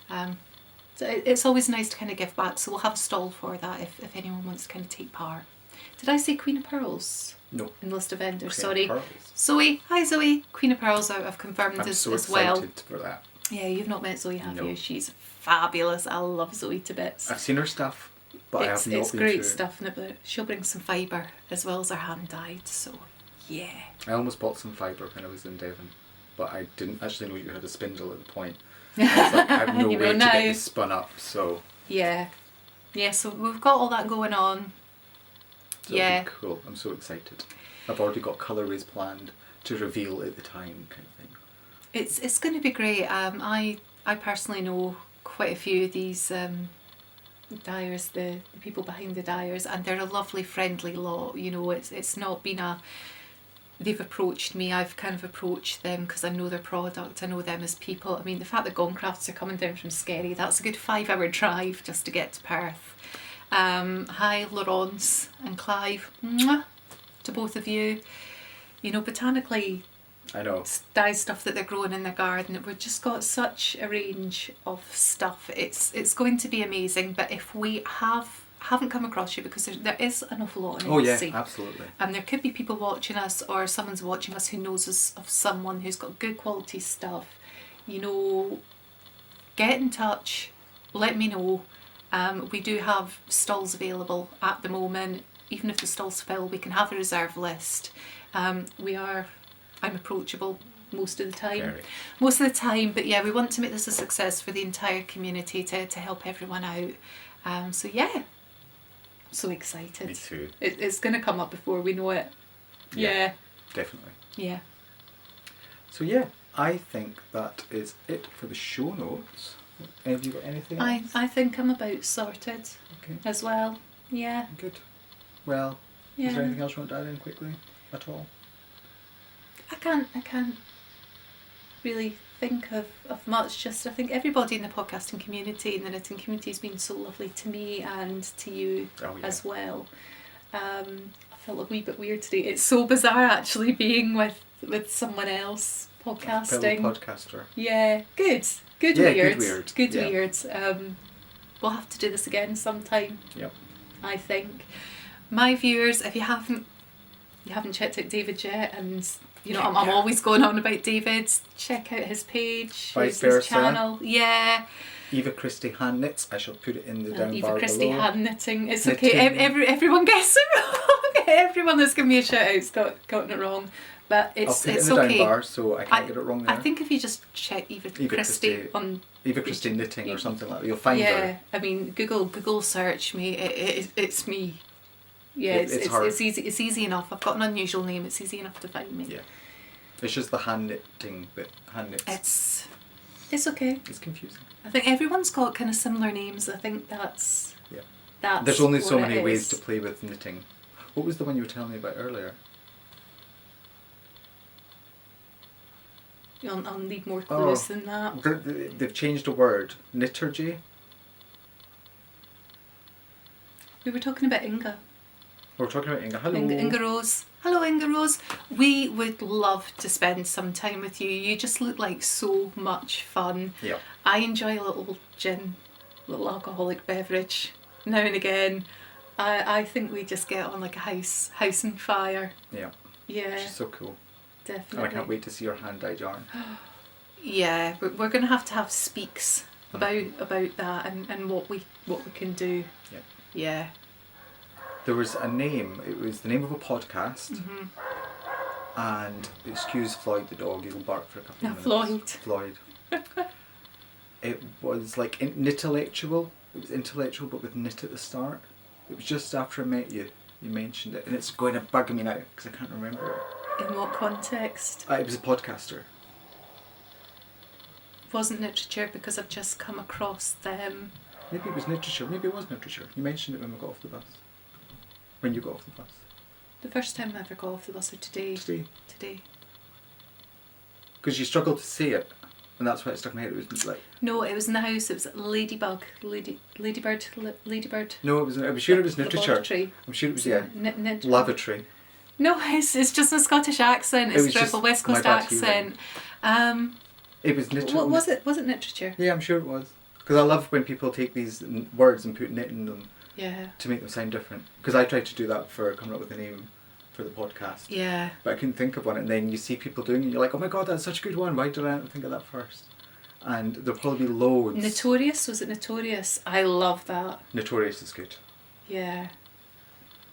Speaker 2: So it's always nice to kind of give back, so we'll have a stall for that if anyone wants to kind of take part. Did I say Queen of Pearls?
Speaker 1: No.
Speaker 2: In the list of vendors,
Speaker 1: Queen
Speaker 2: sorry.
Speaker 1: of Pearls.
Speaker 2: Zoe, hi Zoe. Queen of Pearls I've confirmed
Speaker 1: I'm
Speaker 2: as
Speaker 1: so
Speaker 2: well.
Speaker 1: excited for that.
Speaker 2: Yeah, you've not met Zoe, have
Speaker 1: No.
Speaker 2: you? She's fabulous. I love Zoe to bits.
Speaker 1: I've seen her stuff, but I have not
Speaker 2: It's
Speaker 1: been
Speaker 2: great
Speaker 1: to...
Speaker 2: stuff, but she'll bring some fibre as well as her hand dyed, so yeah.
Speaker 1: I almost bought some fibre when I was in Devon, but I didn't actually know you had a spindle at the point. I was like, I have no
Speaker 2: You
Speaker 1: way
Speaker 2: will
Speaker 1: to
Speaker 2: now.
Speaker 1: get this spun up, so...
Speaker 2: Yeah, so we've got all that going on.
Speaker 1: So it'll be cool. I'm so excited. I've already got colourways planned to reveal at the time, kind of thing.
Speaker 2: It's going to be great. I personally know quite a few of these dyers, the people behind the dyers, and they're a lovely, friendly lot. It's not been they've approached me, I've kind of approached them because I know their product, I know them as people. I mean, the fact that Gongcrafts are coming down from Skerry, that's a good 5-hour drive just to get to Perth. Hi Laurence and Clive. Mwah. to both of you. You know, botanically,
Speaker 1: I know.
Speaker 2: dye stuff that they're growing in their garden. We've just got such a range of stuff. It's going to be amazing. But if we haven't come across you, because there is an awful lot on Etsy.
Speaker 1: Absolutely.
Speaker 2: And there could be people watching us, or someone's watching us who knows us of someone who's got good quality stuff. You know, get in touch. Let me know. We do have stalls available at the moment. Even if the stalls fill, we can have a reserve list. I'm approachable most of the time.
Speaker 1: Very.
Speaker 2: Most of the time, but yeah, we want to make this a success for the entire community to help everyone out. So yeah, so excited.
Speaker 1: Me too.
Speaker 2: It's going to come up before we know it. Yeah.
Speaker 1: Definitely.
Speaker 2: Yeah.
Speaker 1: So yeah, I think that is it for the show notes. Have you got anything else?
Speaker 2: I think I'm about sorted
Speaker 1: Okay.
Speaker 2: as well. Yeah.
Speaker 1: Good. Well,
Speaker 2: Yeah.
Speaker 1: is there anything else you want to add in quickly at all?
Speaker 2: I can't really think of much. Just I think everybody in the podcasting community and the knitting community has been so lovely to me and to you as well. I felt a wee bit weird today. It's so bizarre actually being with someone else podcasting.
Speaker 1: Fellow podcaster.
Speaker 2: Yeah, good
Speaker 1: Yeah,
Speaker 2: weird.
Speaker 1: good weird.
Speaker 2: Weird. We'll have to do this again sometime.
Speaker 1: Yep.
Speaker 2: I think. My viewers, if you haven't checked out David yet, and you know I'm always going on about David, check out his page, his channel. Yeah.
Speaker 1: Eva Christie Hand Knits. I shall put it in the down bar
Speaker 2: Eva Christie
Speaker 1: below.
Speaker 2: Hand Knitting. It's okay. Everyone gets it wrong. Everyone that's given me a shout out's gotten it wrong. But it's
Speaker 1: I'll put it in the
Speaker 2: okay.
Speaker 1: down bar so I can't get it wrong there.
Speaker 2: I think if you just check Eva Christie on
Speaker 1: Eva Christie Knitting or something like that, you'll find her.
Speaker 2: Yeah, I mean Google search me. It's me. Yeah, it's easy. It's easy enough. I've got an unusual name. It's easy enough to find me.
Speaker 1: Yeah, it's just the hand knitting bit. Hand knits.
Speaker 2: It's okay.
Speaker 1: It's confusing.
Speaker 2: I think everyone's got kind of similar names. I think that's.
Speaker 1: There's only so many ways to play with knitting. What was the one you were telling me about earlier?
Speaker 2: I'll need more clues than that.
Speaker 1: They've changed a word. Knittergy.
Speaker 2: We were talking about Inga.
Speaker 1: We're talking about Inga. Hello.
Speaker 2: Inga Rose. Hello, Inga Rose. We would love to spend some time with you. You just look like so much fun.
Speaker 1: Yeah.
Speaker 2: I enjoy a little gin, little alcoholic beverage now and again. I think we just get on like a house on fire.
Speaker 1: Yeah.
Speaker 2: Yeah.
Speaker 1: She's so cool.
Speaker 2: Definitely.
Speaker 1: And I can't wait to see your hand dyed yarn.
Speaker 2: Yeah, we're going to have speaks about that and what we can do.
Speaker 1: Yeah.
Speaker 2: Yeah.
Speaker 1: There was a name. It was the name of a podcast.
Speaker 2: Mm-hmm.
Speaker 1: And excuse Floyd the dog. He'll bark for a couple of minutes.
Speaker 2: Floyd.
Speaker 1: It was like Knitalong. It was intellectual, but with knit at the start. It was just after I met you. You mentioned it, and it's going to bug me now because I can't remember it.
Speaker 2: In what context?
Speaker 1: It was a podcaster.
Speaker 2: Wasn't literature because I've just come across them.
Speaker 1: Maybe it was literature. Maybe it was literature. You mentioned it when we got off the bus. When you got off the bus.
Speaker 2: The first time I ever got off the bus, or today. Today.
Speaker 1: Because you struggled to say it, and that's why it stuck in my head. It was like.
Speaker 2: No, it was in the house. It was ladybug, ladybird.
Speaker 1: No, it was. I'm sure it was literature.
Speaker 2: Laboratory.
Speaker 1: I'm sure it was lavatory.
Speaker 2: No, it's just a Scottish accent. It's a West Coast accent.
Speaker 1: It was literature.
Speaker 2: What was it? Was it literature?
Speaker 1: Yeah, I'm sure it was. Because I love when people take these words and put knit in them.
Speaker 2: Yeah.
Speaker 1: To make them sound different. Because I tried to do that for coming up with a name for the podcast.
Speaker 2: Yeah.
Speaker 1: But I couldn't think of one. And then you see people doing it and you're like, oh my god, that's such a good one. Why did I not think of that first? And there'll probably be loads.
Speaker 2: Notorious? Was it Notorious? I love that.
Speaker 1: Notorious is good.
Speaker 2: Yeah.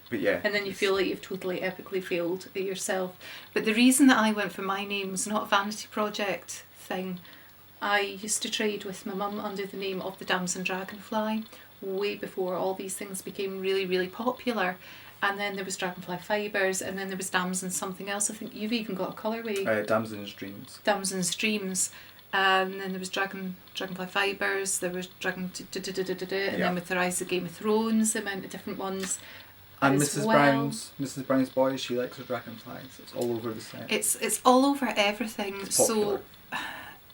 Speaker 1: But yeah.
Speaker 2: And then you feel like you've totally epically failed at yourself. But the reason that I went for my name was not a vanity project thing. I used to trade with my mum under the name of the Damson Dragonfly way before all these things became really, really popular. And then there was Dragonfly Fibres, and then there was Damson something else. I think you've even got a colourway.
Speaker 1: Damson's Dreams.
Speaker 2: Damson's Dreams. And then there was Dragonfly Fibres, there was Dragon... and then with the rise of Game of Thrones, the amount of different ones.
Speaker 1: And Mrs. Brown's Boys, she likes her dragonflies. It's all over the set.
Speaker 2: It's all over everything.
Speaker 1: It's popular.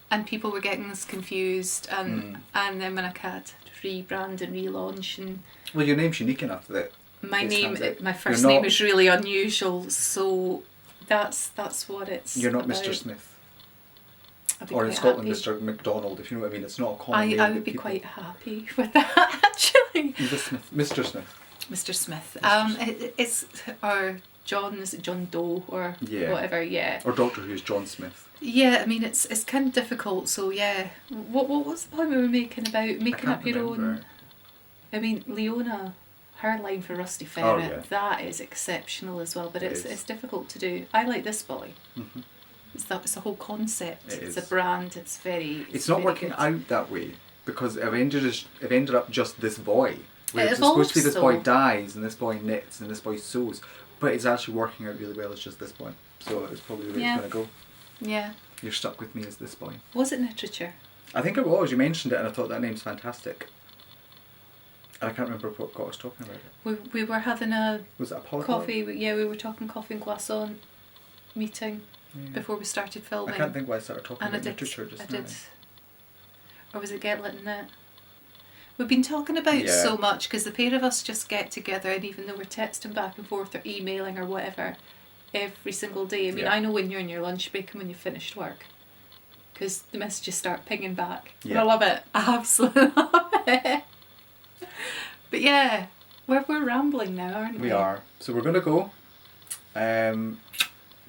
Speaker 2: And people were getting this confused, and then when I had to rebrand and relaunch and.
Speaker 1: Well, your name's unique enough that
Speaker 2: My
Speaker 1: stands out.
Speaker 2: my first
Speaker 1: You're
Speaker 2: name
Speaker 1: not-
Speaker 2: is really unusual, so that's what it's.
Speaker 1: You're not
Speaker 2: about.
Speaker 1: Mr. Smith.
Speaker 2: I'd be
Speaker 1: Or in
Speaker 2: quite
Speaker 1: Scotland,
Speaker 2: happy.
Speaker 1: Mr. McDonald, if you know what I mean. It's not a common name.
Speaker 2: I
Speaker 1: that
Speaker 2: would be
Speaker 1: people-
Speaker 2: quite happy with that, actually.
Speaker 1: Eva Smith. Mr. Smith.
Speaker 2: Mr. Smith.
Speaker 1: Mr.
Speaker 2: It's or John, is it John Doe or
Speaker 1: Yeah.
Speaker 2: whatever? Yeah.
Speaker 1: Or Doctor Who's John Smith.
Speaker 2: Yeah, I mean it's kind of difficult. So yeah, what was the point we were making about making
Speaker 1: can't
Speaker 2: up your
Speaker 1: remember.
Speaker 2: own? I mean, Leona, her line for Rusty
Speaker 1: Oh,
Speaker 2: Ferret,
Speaker 1: yeah.
Speaker 2: that is exceptional as well. But
Speaker 1: It
Speaker 2: it's
Speaker 1: is.
Speaker 2: difficult to do. I like this boy.
Speaker 1: Mm-hmm.
Speaker 2: It's the whole concept.
Speaker 1: It
Speaker 2: It's
Speaker 1: is.
Speaker 2: a brand. It's very.
Speaker 1: It's not
Speaker 2: very
Speaker 1: working
Speaker 2: good.
Speaker 1: out that way because it ended up just this boy. Where
Speaker 2: It
Speaker 1: it's supposed to be
Speaker 2: evolves,
Speaker 1: this boy
Speaker 2: though.
Speaker 1: dies and this boy knits and this boy sews, but it's actually working out really well as just this boy. So it's probably the way
Speaker 2: Yeah.
Speaker 1: it's going to go.
Speaker 2: Yeah.
Speaker 1: You're stuck with me as this boy.
Speaker 2: Was it literature?
Speaker 1: I think it was. You mentioned it and I thought that name's fantastic. And I can't remember what got us talking about it.
Speaker 2: We were having a
Speaker 1: Was it a polyglot?
Speaker 2: coffee. Yeah, we were talking coffee and croissant meeting
Speaker 1: Yeah.
Speaker 2: before we started filming.
Speaker 1: I can't think why I started talking
Speaker 2: And I
Speaker 1: about
Speaker 2: did.
Speaker 1: literature just
Speaker 2: I
Speaker 1: now.
Speaker 2: did. Or was it Get Lit in It? We've been talking about
Speaker 1: Yeah.
Speaker 2: so much because the pair of us just get together, and even though we're texting back and forth or emailing or whatever every single day. I mean,
Speaker 1: Yeah.
Speaker 2: I know when you're in your lunch break and when you've finished work because the messages start pinging back. And
Speaker 1: Yeah.
Speaker 2: I love it. I absolutely love it. But yeah, we're rambling now, aren't we?
Speaker 1: We are. So we're going to go.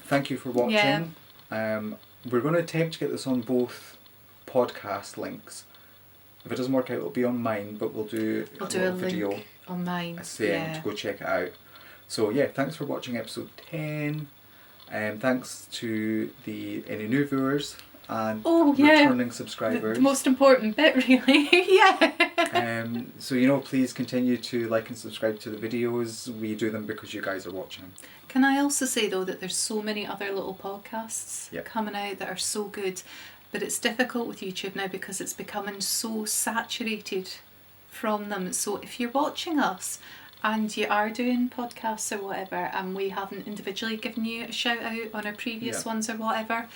Speaker 1: Thank you for watching. We're going to attempt to get this on both podcast links. If it doesn't work out, it'll be on mine, but we'll do
Speaker 2: We'll
Speaker 1: a
Speaker 2: do a
Speaker 1: little video
Speaker 2: link on mine.
Speaker 1: saying to go check it out. So yeah, thanks for watching episode 10. Thanks to any new viewers and
Speaker 2: Oh, yeah.
Speaker 1: returning
Speaker 2: The
Speaker 1: subscribers.
Speaker 2: most important bit, really. Yeah.
Speaker 1: So please continue to like and subscribe to the videos. We do them because you guys are watching.
Speaker 2: Can I also say though that there's so many other little podcasts
Speaker 1: Yep.
Speaker 2: coming out that are so good, but it's difficult with YouTube now because it's becoming so saturated from them. So if you're watching us and you are doing podcasts or whatever and we haven't individually given you a shout out on our previous
Speaker 1: Yeah.
Speaker 2: ones or whatever,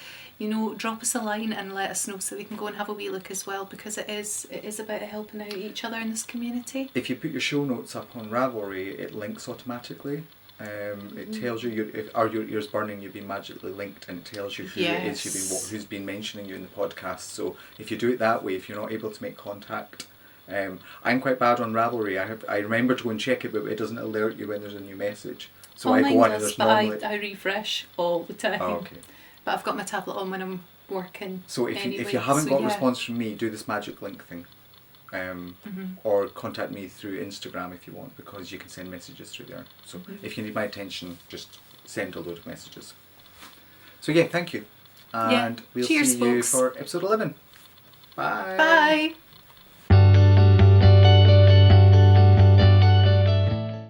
Speaker 2: drop us a line and let us know so we can go and have a wee look as well, because it is about helping out each other in this community.
Speaker 1: If you put your show notes up on Ravelry, it links automatically. It tells you if are your ears burning, you've been magically linked, and it tells you who it is who's been mentioning you in the podcast. So if you do it that way, if you're not able to make contact, I'm quite bad on Ravelry. I remember to go and check it, but it doesn't alert you when there's a new message. So I
Speaker 2: mine
Speaker 1: go on and
Speaker 2: does,
Speaker 1: there's
Speaker 2: but
Speaker 1: normally.
Speaker 2: I refresh all the time.
Speaker 1: Oh, okay.
Speaker 2: But I've got my tablet on when I'm working.
Speaker 1: So if
Speaker 2: anyway,
Speaker 1: you haven't got a
Speaker 2: yeah.
Speaker 1: response from me, do this magic link thing. Or contact me through Instagram if you want, because you can send messages through there. So if you need my attention, just send a load of messages. So yeah, thank you. And we'll
Speaker 2: Cheers,
Speaker 1: see you
Speaker 2: folks.
Speaker 1: for episode 11. Bye.
Speaker 2: Bye.